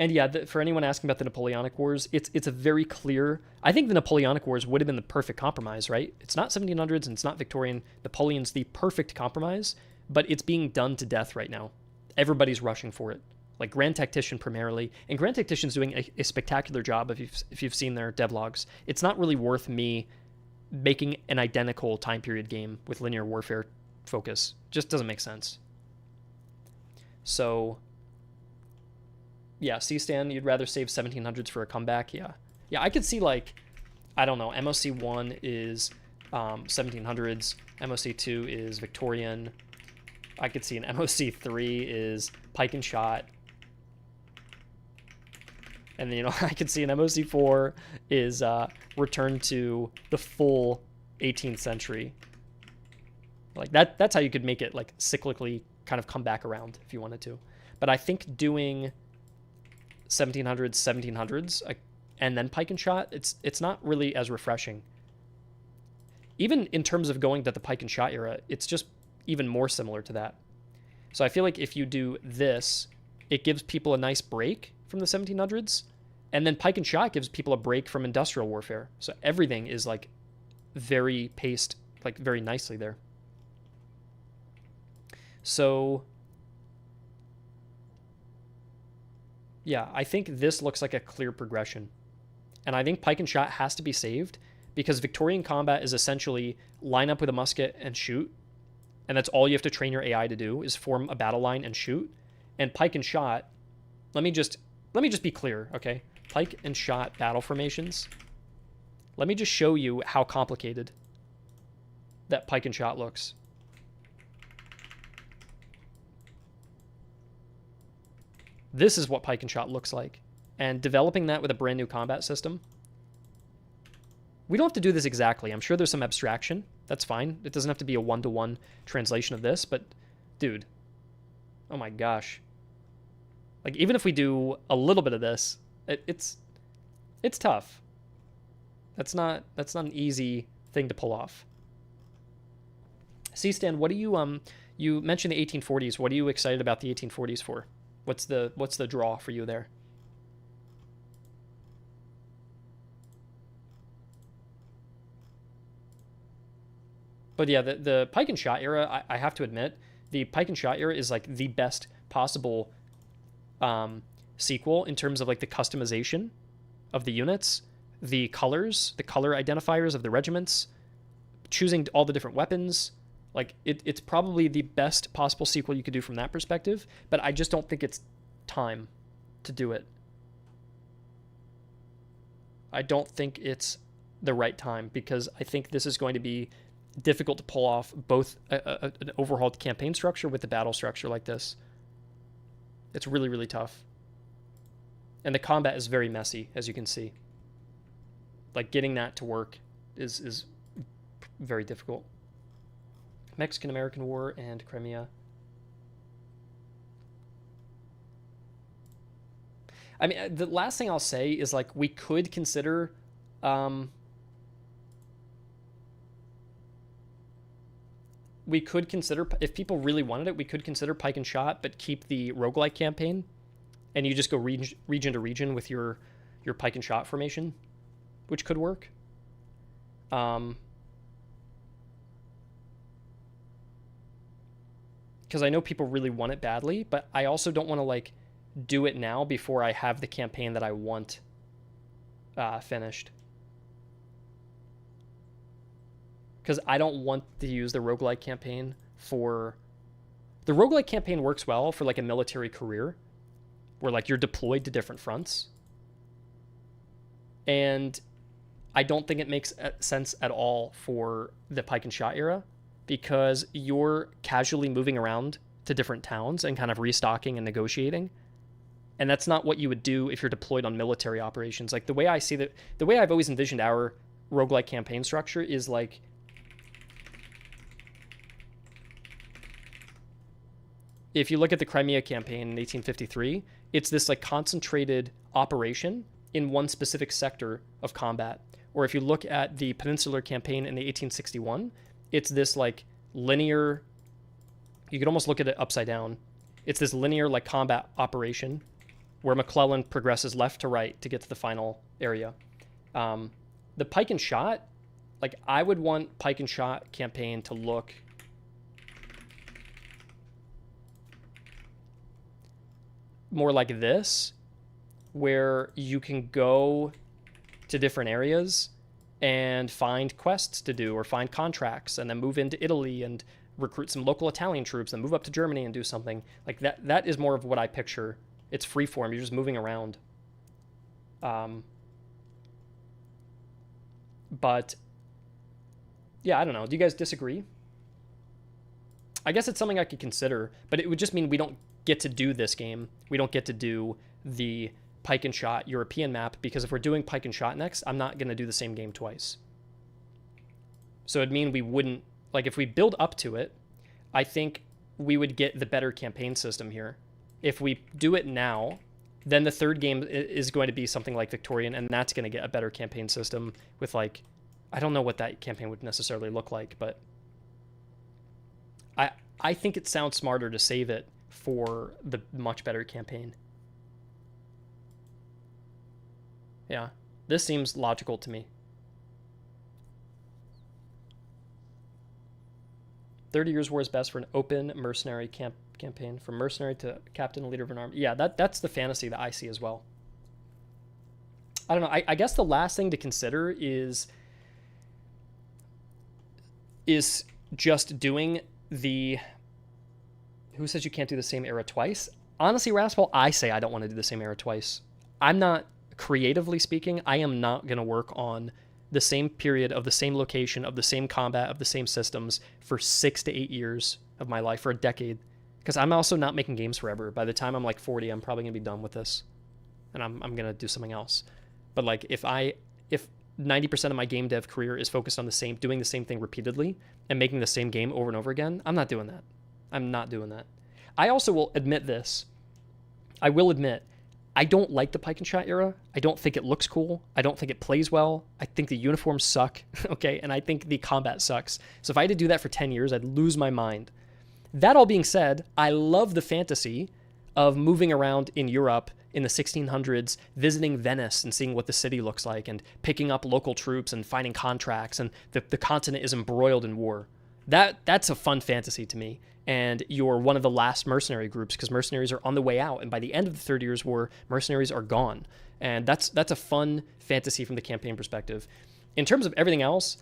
And yeah, for anyone asking about the Napoleonic Wars, it's a very clear... I think the Napoleonic Wars would have been the perfect compromise, right? It's not 1700s and it's not Victorian. Napoleon's the perfect compromise, but it's being done to death right now. Everybody's rushing for it. Like Grand Tactician primarily. And Grand Tactician's doing a spectacular job if you've seen their devlogs. It's not really worth me making an identical time period game with linear warfare focus. Just doesn't make sense. So... yeah, C-Stan, you'd rather save 1700s for a comeback? Yeah. Yeah, I could see, like, I don't know, MoC 1 is 1700s, MoC 2 is Victorian, I could see an MoC 3 is pike and shot, and then, you know, I could see an MoC 4 is return to the full 18th century. Like, that's how you could make it, like, cyclically kind of come back around if you wanted to. But I think doing 1700s, and then pike and shot, it's not really as refreshing. Even in terms of going to the pike and shot era, it's just even more similar to that. So I feel like if you do this, it gives people a nice break from the 1700s, and then pike and shot gives people a break from industrial warfare. So everything is like very paced, like very nicely there. So yeah, I think this looks like a clear progression. And I think pike and shot has to be saved because Victorian combat is essentially line up with a musket and shoot. And that's all you have to train your AI to do is form a battle line and shoot. And pike and shot, let me just be clear, okay? Pike and shot battle formations. Let me just show you how complicated that pike and shot looks. This is what pike and shot looks like. And developing that with a brand new combat system. We don't have to do this exactly. I'm sure there's some abstraction. That's fine. It doesn't have to be a one-to-one translation of this, but dude, oh my gosh. Like, even if we do a little bit of this, it's tough. That's not an easy thing to pull off. C-Stan, what do you mentioned the 1840s. What are you excited about the 1840s for? What's the draw for you there? But yeah, the pike and shot era, I have to admit, the pike and shot era is like the best possible sequel in terms of like the customization of the units, the colors, the color identifiers of the regiments, choosing all the different weapons. Like it's probably the best possible sequel you could do from that perspective, but I just don't think it's time to do it. I don't think it's the right time, because I think this is going to be difficult to pull off both an overhauled campaign structure with the battle structure like this. It's really, really tough. And the combat is very messy, as you can see. Like, getting that to work is very difficult. Mexican-American War and Crimea. I mean, the last thing I'll say is, like, we could consider if people really wanted it, we could consider pike and shot, but keep the roguelike campaign, and you just go region to region with your pike and shot formation, which could work. Because I know people really want it badly, but I also don't want to like do it now before I have the campaign that I want finished. Because I don't want to use the roguelike campaign for... The roguelike campaign works well for like a military career, where like you're deployed to different fronts. And I don't think it makes sense at all for the pike and shot era, because you're casually moving around to different towns and kind of restocking and negotiating. And that's not what you would do if you're deployed on military operations. Like, the way I see that, the way I've always envisioned our roguelike campaign structure is like, if you look at the Crimea campaign in 1853, it's this like concentrated operation in one specific sector of combat. Or if you look at the Peninsular campaign in the 1861, it's this like linear, you could almost look at it upside down. It's this linear like combat operation where McClellan progresses left to right to get to the final area. The pike and shot, like, I would want pike and shot campaign to look more like this, where you can go to different areas and find quests to do or find contracts, and then move into Italy and recruit some local Italian troops and move up to Germany and do something like that. That is more of what I picture. It's freeform. You're just moving around. But yeah, I don't know. Do you guys disagree? I guess it's something I could consider, but it would just mean we don't get to do this game. We don't get to do the pike and shot European map, because if we're doing pike and shot next, I'm not going to do the same game twice. So it'd mean we wouldn't, like, if we build up to it, I think we would get the better campaign system here. If we do it now, then the third game is going to be something like Victorian, and that's going to get a better campaign system with, like, I don't know what that campaign would necessarily look like, but I think it sounds smarter to save it for the much better campaign. Yeah, this seems logical to me. 30 Years' War is best for an open mercenary campaign, from mercenary to captain and leader of an army. Yeah, that's the fantasy that I see as well. I don't know. I guess the last thing to consider is just doing the... Who says you can't do the same era twice? Honestly, Raspal, I say I don't want to do the same era twice. I'm not... Creatively speaking, I am not going to work on the same period of the same location, of the same combat, of the same systems for 6 to 8 years of my life, for a decade. Because I'm also not making games forever. By the time I'm like 40, I'm probably going to be done with this. And I'm going to do something else. But like, if 90% of my game dev career is focused on doing the same thing repeatedly and making the same game over and over again, I'm not doing that. I'm not doing that. I also will admit this. I will admit, I don't like the pike and shot era. I don't think it looks cool. I don't think it plays well. I think the uniforms suck, okay? And I think the combat sucks. So if I had to do that for 10 years, I'd lose my mind. That all being said, I love the fantasy of moving around in Europe in the 1600s, visiting Venice and seeing what the city looks like, and picking up local troops and finding contracts, and the continent is embroiled in war. That's a fun fantasy to me. And you're one of the last mercenary groups, because mercenaries are on the way out, and by the end of the 30 Years' War, mercenaries are gone. And that's a fun fantasy from the campaign perspective. In terms of everything else,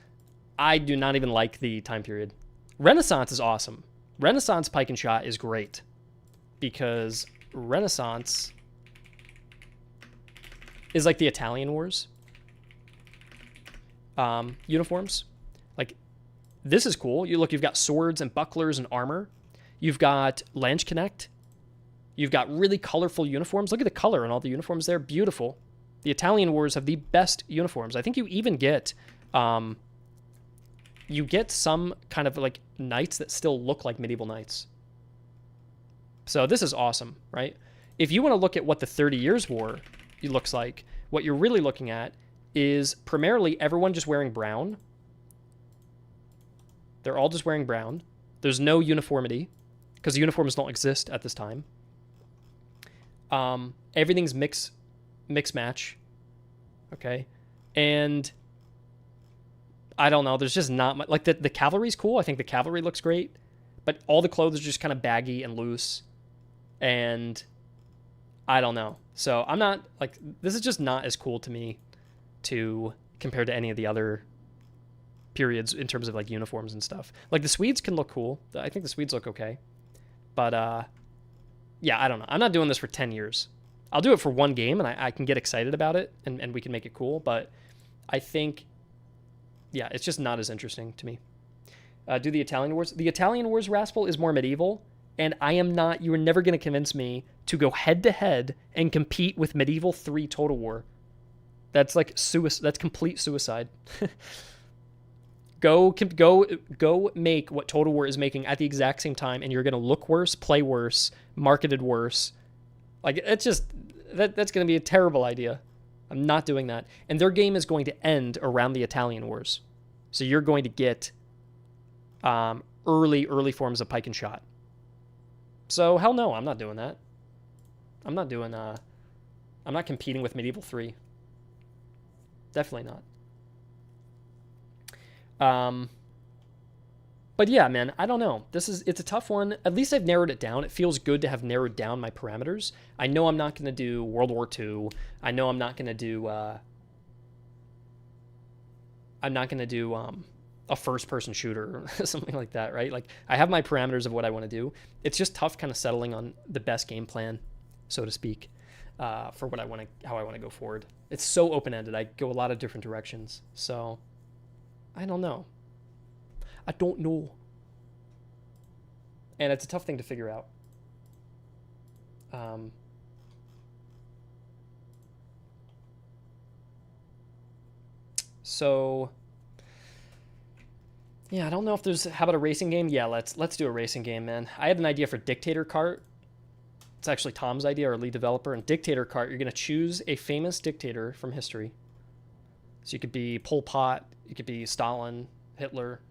I do not even like the time period. Renaissance is awesome. Renaissance Pike and Shot is great, because Renaissance is like the Italian Wars uniforms. Like, this is cool. You've got swords and bucklers and armor. You've got Landsknecht. You've got really colorful uniforms. Look at the color on all the uniforms there. Beautiful. The Italian Wars have the best uniforms. I think you even get some kind of like knights that still look like medieval knights. So this is awesome, right? If you want to look at what the 30 Years' War looks like, what you're really looking at is primarily everyone just wearing brown. They're all just wearing brown. There's no uniformity, because the uniforms don't exist at this time. Everything's mix match. Okay. And I don't know. There's just not much. Like, the cavalry's cool. I think the cavalry looks great. But all the clothes are just kind of baggy and loose. And I don't know. So I'm not, like, this is just not as cool to me compared to any of the other periods in terms of, like, uniforms and stuff. Like, the Swedes can look cool. I think the Swedes look okay. But, yeah, I don't know. I'm not doing this for 10 years. I'll do it for one game, and I can get excited about it, and we can make it cool. But I think, yeah, it's just not as interesting to me. Do the Italian Wars. The Italian Wars, Raspel, is more medieval, and you are never going to convince me to go head-to-head and compete with Medieval 3 Total War. That's like that's complete suicide. Go make what Total War is making at the exact same time, and you're going to look worse, play worse, marketed worse. Like, it's just, that's going to be a terrible idea. I'm not doing that. And their game is going to end around the Italian Wars. So you're going to get early forms of Pike and Shot. So hell no, I'm not doing that. I'm not competing with Medieval 3. Definitely not. But yeah, man, I don't know. It's a tough one. At least I've narrowed it down. It feels good to have narrowed down my parameters. I know I'm not going to do World War II. I know I'm not going to do a first-person shooter or something like that, right? Like, I have my parameters of what I want to do. It's just tough kind of settling on the best game plan, so to speak, for how I want to go forward. It's so open-ended. I go a lot of different directions. So, I don't know. And it's a tough thing to figure out. So, yeah, I don't know if there's, how about a racing game? Yeah, let's do a racing game, man. I had an idea for Dictator Kart. It's actually Tom's idea, our lead developer. And Dictator Kart, you're going to choose a famous dictator from history. So you could be Pol Pot, you could be Stalin, Hitler,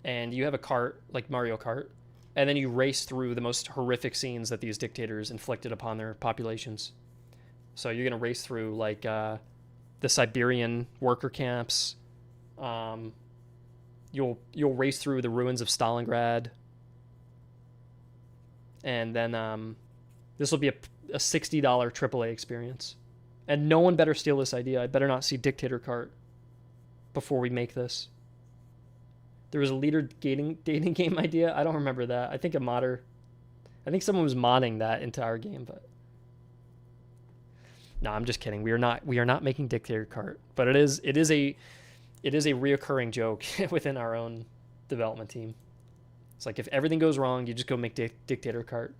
and you have a kart, like Mario Kart, and then you race through the most horrific scenes that these dictators inflicted upon their populations. So you're going to race through, like, the Siberian worker camps. You'll race through the ruins of Stalingrad. And then this will be a $60 AAA experience. And no one better steal this idea. I better not see Dictator Kart before we make this. There was a leader dating game idea. I don't remember that. I think someone was modding that into our game, but no, I'm just kidding. We are not making Dictator Kart, but it is a reoccurring joke within our own development team. It's like, if everything goes wrong, you just go make Dictator Kart.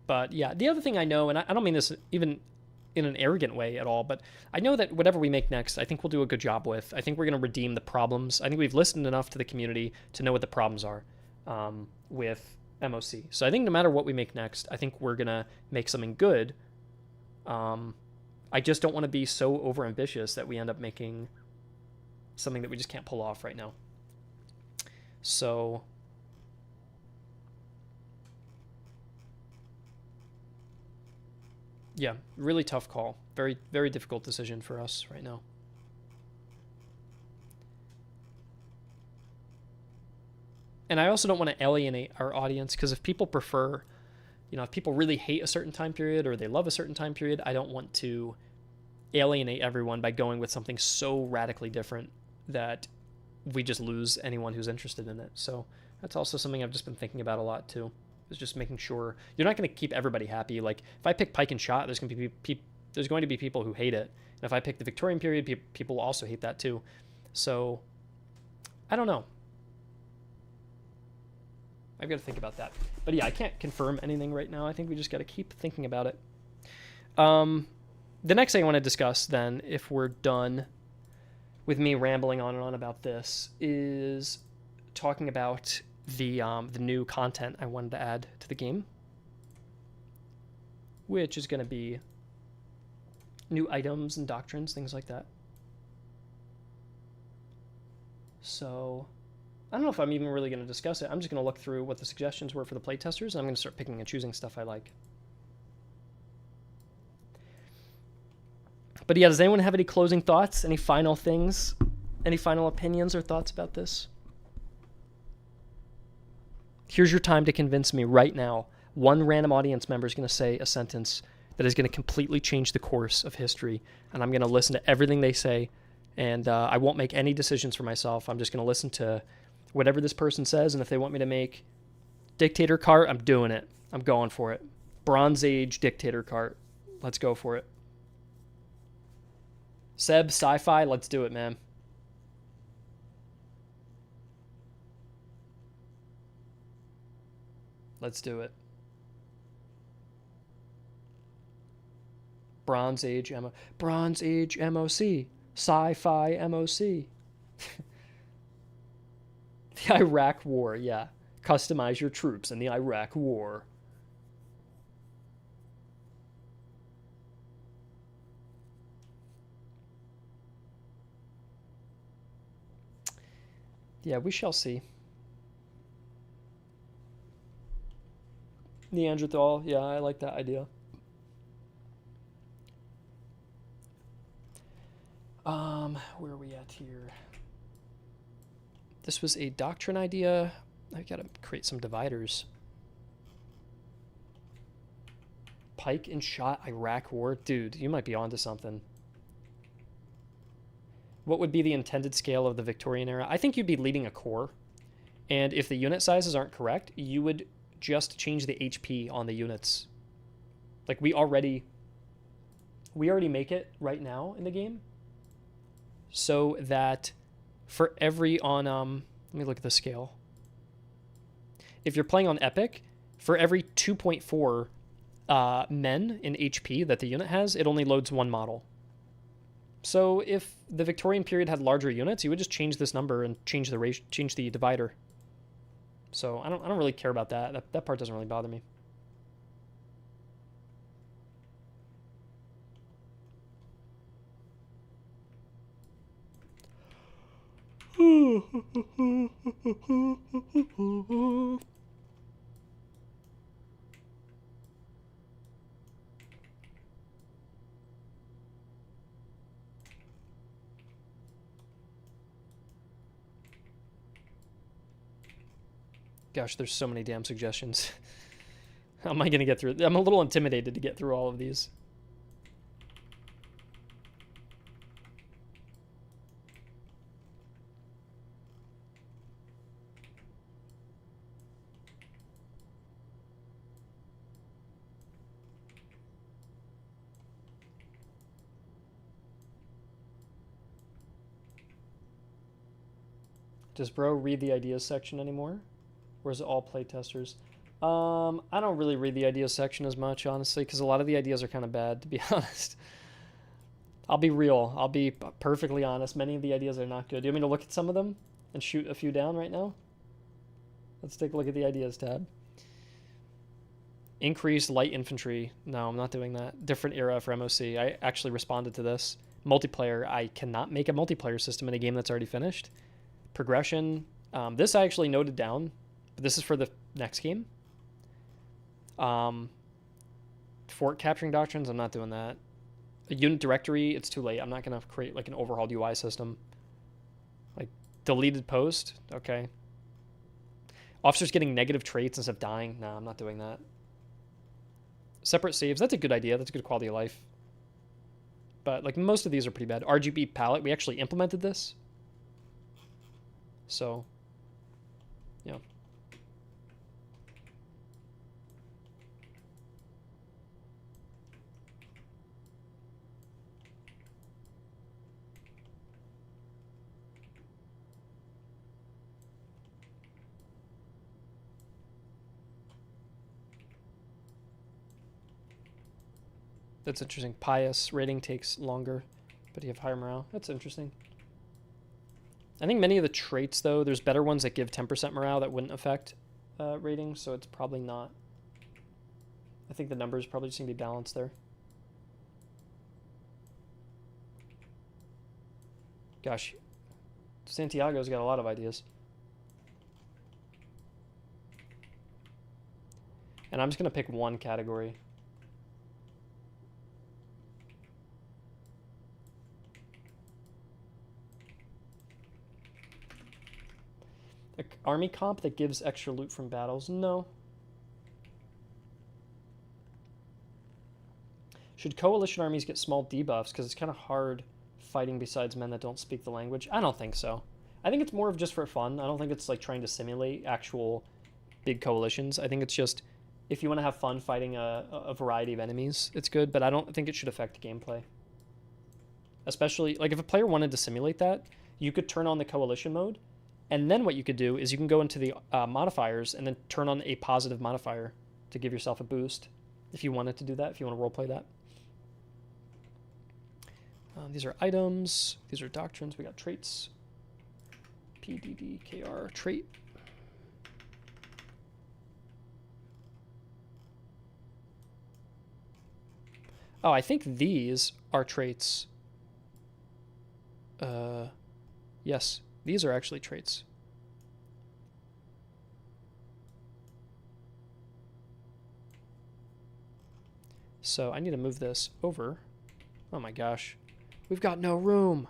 But yeah, the other thing I know, and I don't mean this even in an arrogant way at all, but I know that whatever we make next, I think we'll do a good job with. I think we're going to redeem the problems. I think we've listened enough to the community to know what the problems are with MoC. So I think no matter what we make next, I think we're going to make something good. I just don't want to be so overambitious that we end up making something that we just can't pull off right now. So yeah, really tough call. Very, very difficult decision for us right now. And I also don't want to alienate our audience, because if people prefer, if people really hate a certain time period or they love a certain time period, I don't want to alienate everyone by going with something so radically different that we just lose anyone who's interested in it. So that's also something I've just been thinking about a lot too, is just making sure you're not going to keep everybody happy. Like if I pick Pike and Shot, there's going to be people who hate it. And if I pick the Victorian period, people also hate that too. So I don't know. I've got to think about that. But yeah, I can't confirm anything right now. I think we just got to keep thinking about it. The next thing I want to discuss then, if we're done with me rambling on and on about this, is talking about the new content I wanted to add to the game, which is going to be new items and doctrines, things like that. So I don't know if I'm even really going to discuss it. I'm just going to look through what the suggestions were for the playtesters, and I'm going to start picking and choosing stuff I like. But yeah, does anyone have any closing thoughts? Any final things? Any final opinions or thoughts about this? Here's your time to convince me right now. One random audience member is going to say a sentence that is going to completely change the course of history, and I'm going to listen to everything they say, and I won't make any decisions for myself. I'm just going to listen to whatever this person says, and if they want me to make dictator cart, I'm doing it. I'm going for it. Bronze Age dictator cart. Let's go for it. Seb, sci-fi, let's do it, man. Let's do it. Bronze Age MoC. Sci-fi MoC. The Iraq War, yeah. Customize your troops in the Iraq War. Yeah, we shall see. Neanderthal, yeah, I like that idea. Where are we at here? This was a doctrine idea. I gotta create some dividers. Pike and Shot Iraq War. Dude, you might be onto something. What would be the intended scale of the Victorian era? I think you'd be leading a corps. And if the unit sizes aren't correct, you would just change the HP on the units. Like we already make it right now in the game, so that for every on let me look at the scale. If you're playing on Epic, for every 2.4 men in HP that the unit has, it only loads one model. So if the Victorian period had larger units, you would just change this number and change the divider. So I don't really care about that. That part doesn't really bother me. Gosh, there's so many damn suggestions. How am I going to get through? I'm a little intimidated to get through all of these. Does bro read the ideas section anymore? Or is it all playtesters? I don't really read the ideas section as much, honestly, because a lot of the ideas are kind of bad, to be honest. I'll be real. I'll be perfectly honest. Many of the ideas are not good. Do you want me to look at some of them and shoot a few down right now? Let's take a look at the ideas tab. Increased light infantry. No, I'm not doing that. Different era for MoC. I actually responded to this. Multiplayer, I cannot make a multiplayer system in a game that's already finished. Progression, this I actually noted down, but this is for the next game. Fort capturing doctrines, I'm not doing that. A unit directory, it's too late. I'm not going to create like an overhauled UI system. Like deleted post, okay. Officers getting negative traits instead of dying, no, I'm not doing that. Separate saves, that's a good idea. That's a good quality of life. But like most of these are pretty bad. RGB palette, we actually implemented this. So, yeah. That's interesting. Pious rating takes longer, but you have higher morale. That's interesting. I think many of the traits, though, there's better ones that give 10% morale that wouldn't affect rating, so it's probably not. I think the numbers probably just need to be balanced there. Gosh, Santiago's got a lot of ideas. And I'm just going to pick one category. Army comp that gives extra loot from battles? No. Should coalition armies get small debuffs? Because it's kind of hard fighting besides men that don't speak the language. I don't think so. I think it's more of just for fun. I don't think it's like trying to simulate actual big coalitions. I think it's just if you want to have fun fighting a variety of enemies, it's good. But I don't think it should affect gameplay. Especially, like if a player wanted to simulate that, you could turn on the coalition mode. And then what you could do is you can go into the modifiers and then turn on a positive modifier to give yourself a boost if you wanted to do that, if you want to roleplay that. These are items. These are doctrines. We got traits. PDDKR trait. Oh, I think these are traits. Yes. These are actually traits. So I need to move this over. Oh my gosh. We've got no room.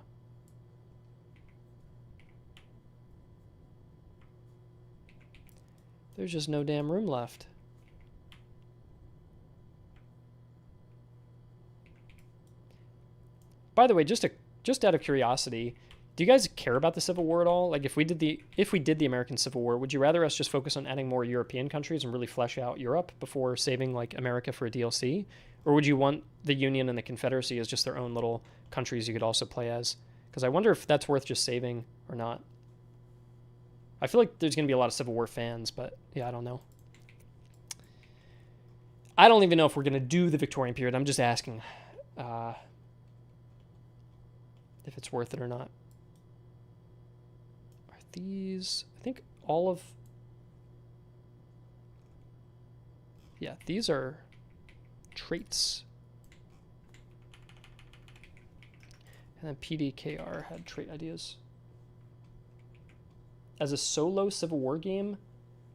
There's just no damn room left. By the way, just out of curiosity, do you guys care about the Civil War at all? Like if we did the American Civil War, would you rather us just focus on adding more European countries and really flesh out Europe before saving like America for a DLC? Or would you want the Union and the Confederacy as just their own little countries you could also play as? Because I wonder if that's worth just saving or not. I feel like there's going to be a lot of Civil War fans, but yeah, I don't know. I don't even know if we're going to do the Victorian period. I'm just asking if it's worth it or not. Are these... I think all of... Yeah, these are traits. And then PDKR had trait ideas. As a solo Civil War game,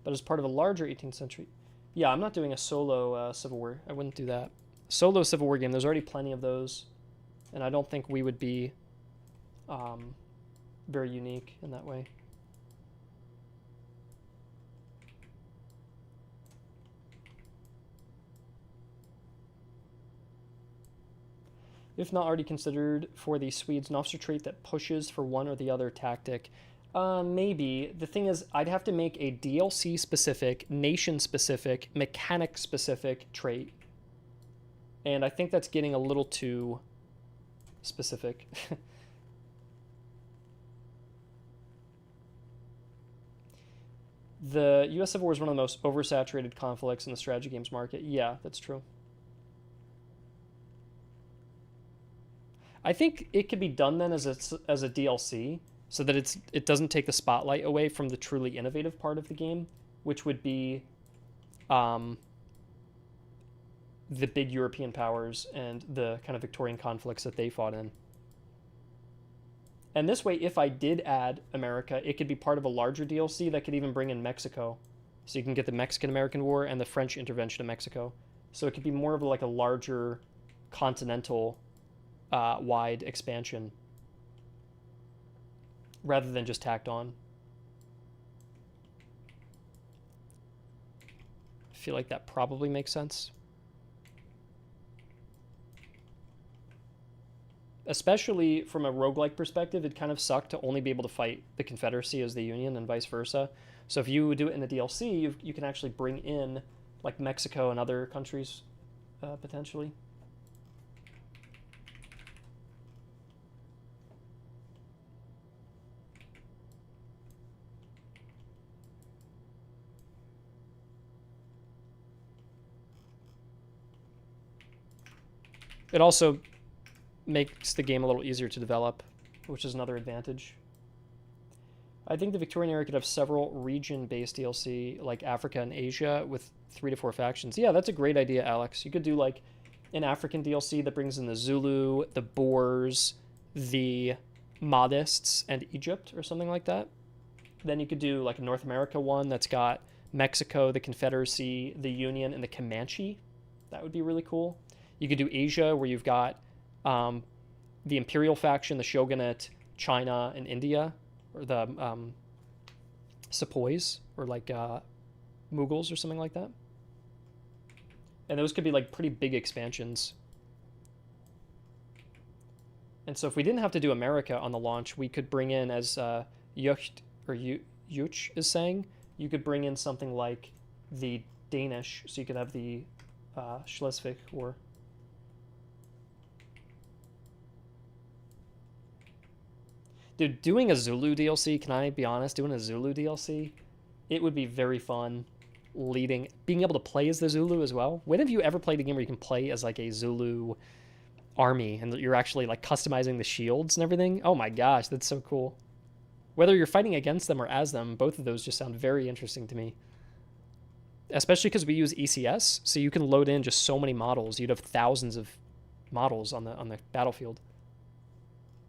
but as part of a larger 18th century. Yeah, I'm not doing a solo Civil War. I wouldn't do that. Solo Civil War game, there's already plenty of those. And I don't think we would be very unique in that way. If not already considered for the Swedes, an officer trait that pushes for one or the other tactic. Maybe. The thing is, I'd have to make a DLC-specific, nation-specific, mechanic-specific trait. And I think that's getting a little too specific. The U.S. Civil War is one of the most oversaturated conflicts in the strategy games market. Yeah, that's true. I think it could be done then as a DLC, so that it doesn't take the spotlight away from the truly innovative part of the game, which would be the big European powers and the kind of Victorian conflicts that they fought in. And this way, if I did add America, it could be part of a larger DLC that could even bring in Mexico. So you can get the Mexican-American War and the French intervention in Mexico. So it could be more of like a larger continental wide expansion rather than just tacked on. I feel like that probably makes sense. Especially from a roguelike perspective, it kind of sucked to only be able to fight the Confederacy as the Union and vice versa. So if you do it in the DLC, you can actually bring in like Mexico and other countries potentially. It also makes the game a little easier to develop, which is another advantage. I think the Victorian era could have several region-based DLC, like Africa and Asia, with 3 to 4 factions. Yeah, that's a great idea, Alex. You could do like an African DLC that brings in the Zulu, the Boers, the Mahdists, and Egypt, or something like that. Then you could do like a North America one that's got Mexico, the Confederacy, the Union, and the Comanche. That would be really cool. You could do Asia, where you've got the Imperial faction, the Shogunate, China, and India, or the Sepoys, or like Mughals or something like that. And those could be like pretty big expansions. And so if we didn't have to do America on the launch, we could bring in, as Yucht or Yuch is saying, you could bring in something like the Danish, so you could have the Schleswig War. Dude, doing a Zulu DLC, can I be honest? Doing a Zulu DLC, it would be very fun. Being able to play as the Zulu as well. When have you ever played a game where you can play as like a Zulu army and you're actually like customizing the shields and everything? Oh my gosh, that's so cool. Whether you're fighting against them or as them, both of those just sound very interesting to me. Especially because we use ECS, so you can load in just so many models. You'd have thousands of models on the battlefield.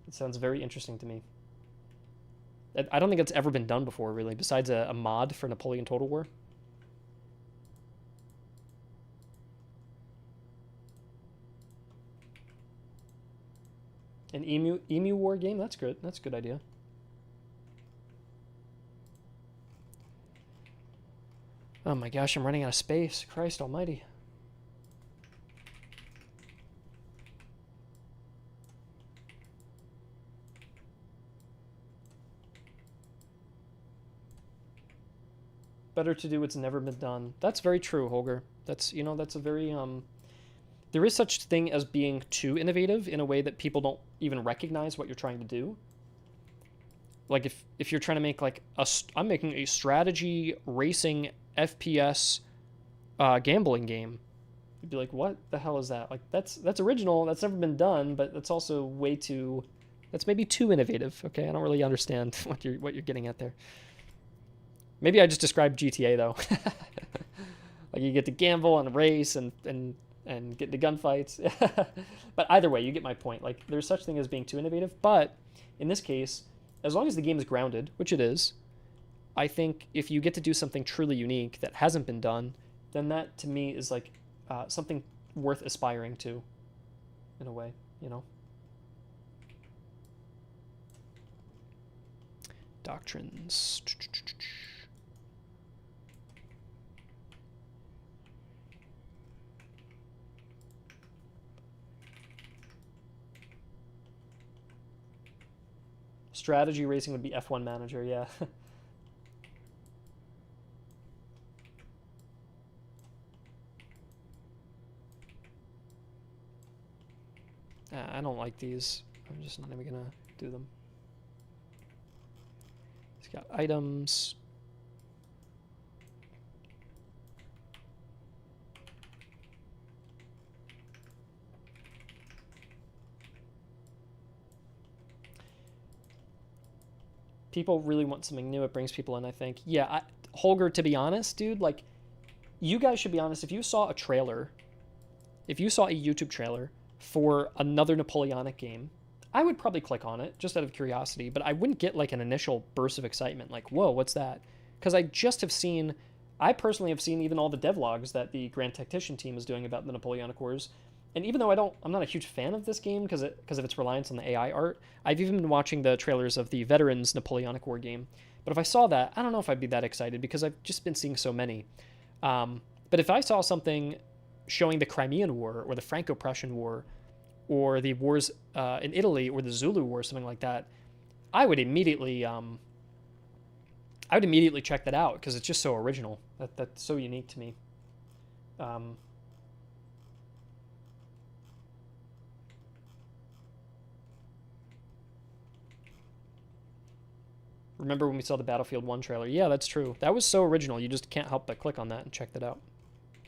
It sounds very interesting to me. I don't think it's ever been done before, really, besides a mod for Napoleon Total War. An emu war game? That's good. That's a good idea. Oh my gosh, I'm running out of space. Christ almighty. Better to do what's never been done. That's very true, Holger. That's, you know, that's a very there is such thing as being too innovative in a way that people don't even recognize what you're trying to do. Like if you're trying to make like I'm making a strategy racing FPS gambling game. You'd be like, what the hell is that? Like that's original, that's never been done, but that's also way too, that's maybe too innovative. Okay, I don't really understand what you're getting at there. Maybe I just described GTA though. Like you get to gamble and race and get into gunfights. But either way, you get my point. Like there's such thing as being too innovative, but in this case, as long as the game is grounded, which it is, I think if you get to do something truly unique that hasn't been done, then that to me is like something worth aspiring to, in a way, you know. Doctrines. Strategy racing would be F1 Manager, yeah. I don't like these. I'm just not even gonna do them. It's got items. People really want something new. It brings people in, I think. Yeah, Holger, to be honest, dude, like, you guys should be honest. If you saw a trailer, if you saw a YouTube trailer for another Napoleonic game, I would probably click on it just out of curiosity, but I wouldn't get like an initial burst of excitement like, whoa, what's that? Because I personally have seen even all the devlogs that the Grand Tactician team is doing about the Napoleonic Wars. And even though I'm not a huge fan of this game because of its reliance on the AI art, I've even been watching the trailers of the Veterans Napoleonic War game. But if I saw that, I don't know if I'd be that excited because I've just been seeing so many. But if I saw something showing the Crimean War or the Franco-Prussian War or the wars in Italy or the Zulu War, something like that, I would immediately check that out because it's just so original. That's so unique to me. Remember when we saw the Battlefield 1 trailer? Yeah, that's true. That was so original. You just can't help but click on that and check that out.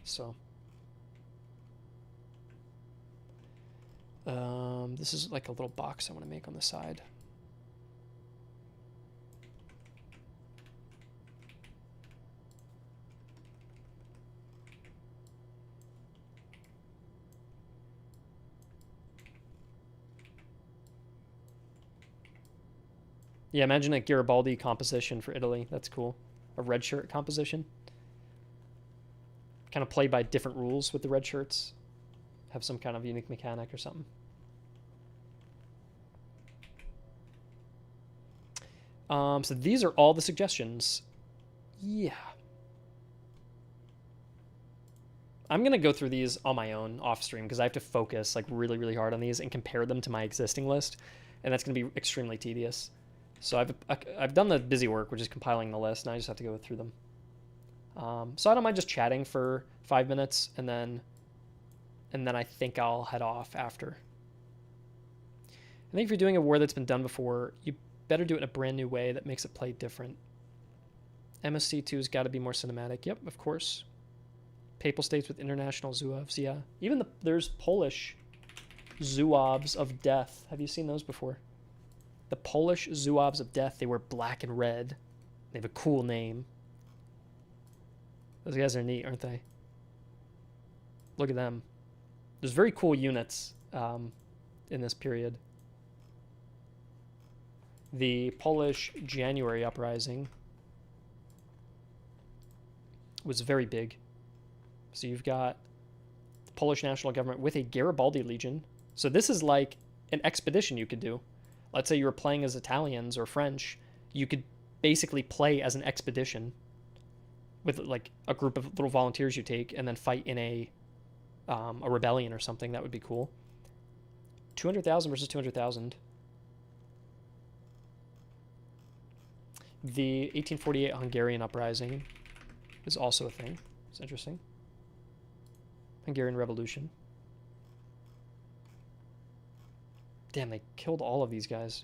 So, this is like a little box I want to make on the side. Yeah, imagine a Garibaldi composition for Italy. That's cool. A red shirt composition. Kind of play by different rules with the red shirts. Have some kind of unique mechanic or something. So these are all the suggestions. Yeah. I'm going to go through these on my own off stream because I have to focus like really, really hard on these and compare them to my existing list. And that's going to be extremely tedious. So I've done the busy work, which is compiling the list, and I just have to go through them. So I don't mind just chatting for 5 minutes, and then I think I'll head off after. I think if you're doing a war that's been done before, you better do it in a brand new way that makes it play different. MSC2's got to be more cinematic. Yep, of course. Papal states with international Zuavs, yeah. Even there's Polish Zuavs of Death. Have you seen those before? The Polish Zuavs of Death. They wear black and red. They have a cool name. Those guys are neat, aren't they? Look at them. There's very cool units in this period. The Polish January Uprising was very big. So you've got the Polish national government with a Garibaldi Legion. So this is like an expedition you could do. Let's say you were playing as Italians or French. You could basically play as an expedition with like a group of little volunteers you take and then fight in a rebellion or something. That would be cool. 200,000 versus 200,000. The 1848 Hungarian Uprising is also a thing. It's interesting. Hungarian Revolution. Damn, they killed all of these guys.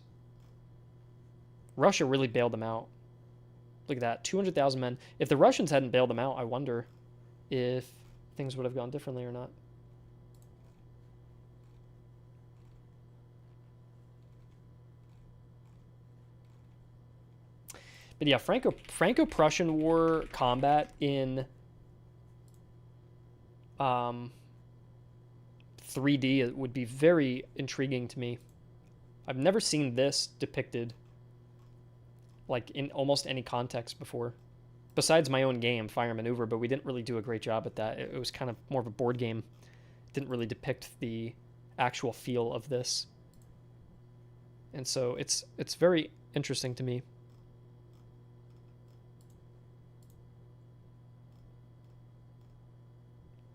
Russia really bailed them out. Look at that, 200,000 men. If the Russians hadn't bailed them out, I wonder if things would have gone differently or not. But yeah, Franco-Prussian War combat in 3D would be very intriguing to me. I've never seen this depicted like in almost any context before, besides my own game, Fire and Maneuver, but we didn't really do a great job at that. It was kind of more of a board game. It didn't really depict the actual feel of this. And so it's very interesting to me.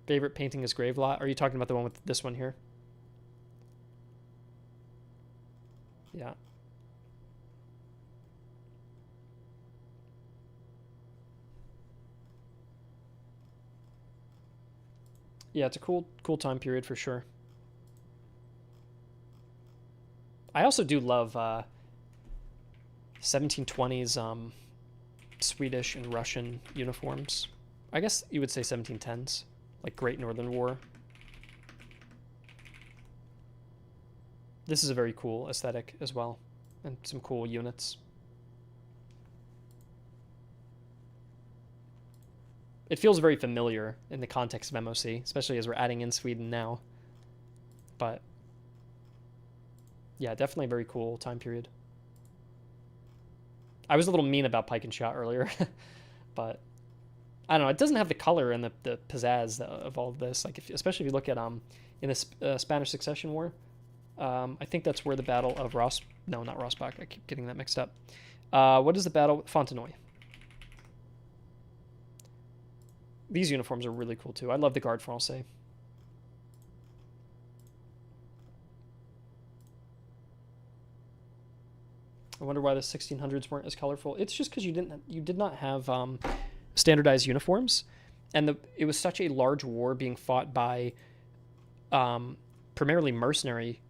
Favorite painting is Gravelot. Are you talking about the one with this one here? Yeah. Yeah, it's a cool time period for sure. I also do love 1720s Swedish and Russian uniforms. I guess you would say 1710s, like Great Northern War. This is a very cool aesthetic as well, and some cool units. It feels very familiar in the context of MoC, especially as we're adding in Sweden now. But Yeah, definitely a very cool time period. I was a little mean about Pike and Shot earlier, but I don't know. It doesn't have the color and the pizzazz of all of this. Like, especially if you look at in the Spanish Succession War, I think that's where the Battle of Ross. No, not Rossbach. I keep getting that mixed up. What is the battle? Fontenoy. These uniforms are really cool too. I love the Garde Francais. I wonder why the 1600s weren't as colorful. It's just because you did not have standardized uniforms, and it was such a large war being fought by primarily mercenary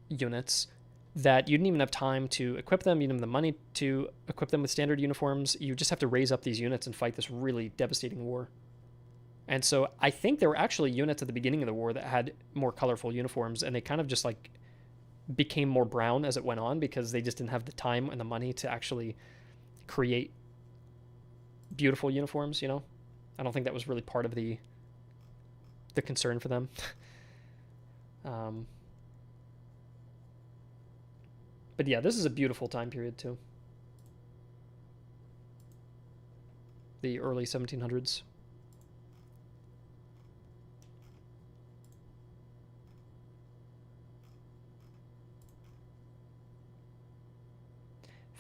units that you didn't even have time to equip them. You didn't have the money to equip them with standard uniforms. You just have to raise up these units and fight this really devastating war. And so I think there were actually units at the beginning of the war that had more colorful uniforms, and they kind of just like became more brown as it went on because they just didn't have the time and the money to actually create beautiful uniforms, you know? I don't think that was really part of the concern for them. But yeah, this is a beautiful time period too. The early 1700s.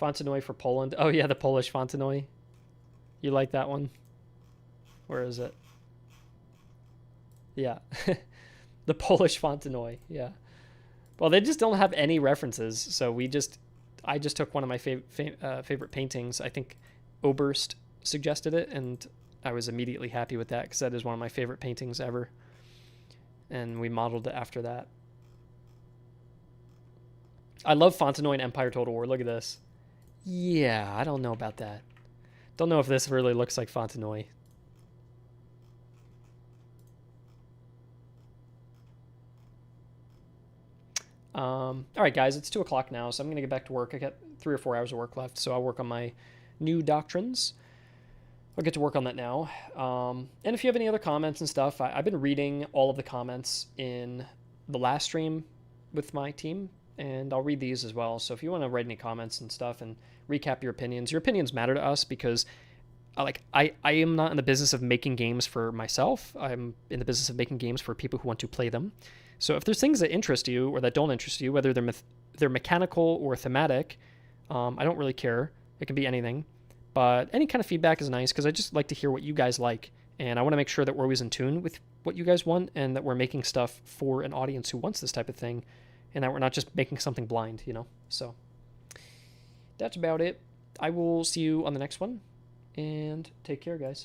Fontenoy for Poland. Oh yeah, the Polish Fontenoy. You like that one? Where is it? Yeah. The Polish Fontenoy. Yeah. Well, they just don't have any references, so I just took one of my favorite paintings. I think Oberst suggested it, and I was immediately happy with that because that is one of my favorite paintings ever. And we modeled it after that. I love Fontenoy and Empire Total War. Look at this. Yeah, I don't know about that. Don't know if this really looks like Fontenoy. All right, guys, it's 2 o'clock now, so I'm going to get back to work. I got 3 or 4 hours of work left, so I'll work on my new doctrines. I'll get to work on that now. And if you have any other comments and stuff, I've been reading all of the comments in the last stream with my team, and I'll read these as well. So if you want to write any comments and stuff and recap your opinions matter to us because I am not in the business of making games for myself. I'm in the business of making games for people who want to play them. So if there's things that interest you or that don't interest you, whether they're mechanical or thematic, I don't really care. It can be anything. But any kind of feedback is nice because I just like to hear what you guys like. And I want to make sure that we're always in tune with what you guys want and that we're making stuff for an audience who wants this type of thing and that we're not just making something blind, you know? So that's about it. I will see you on the next one and take care, guys.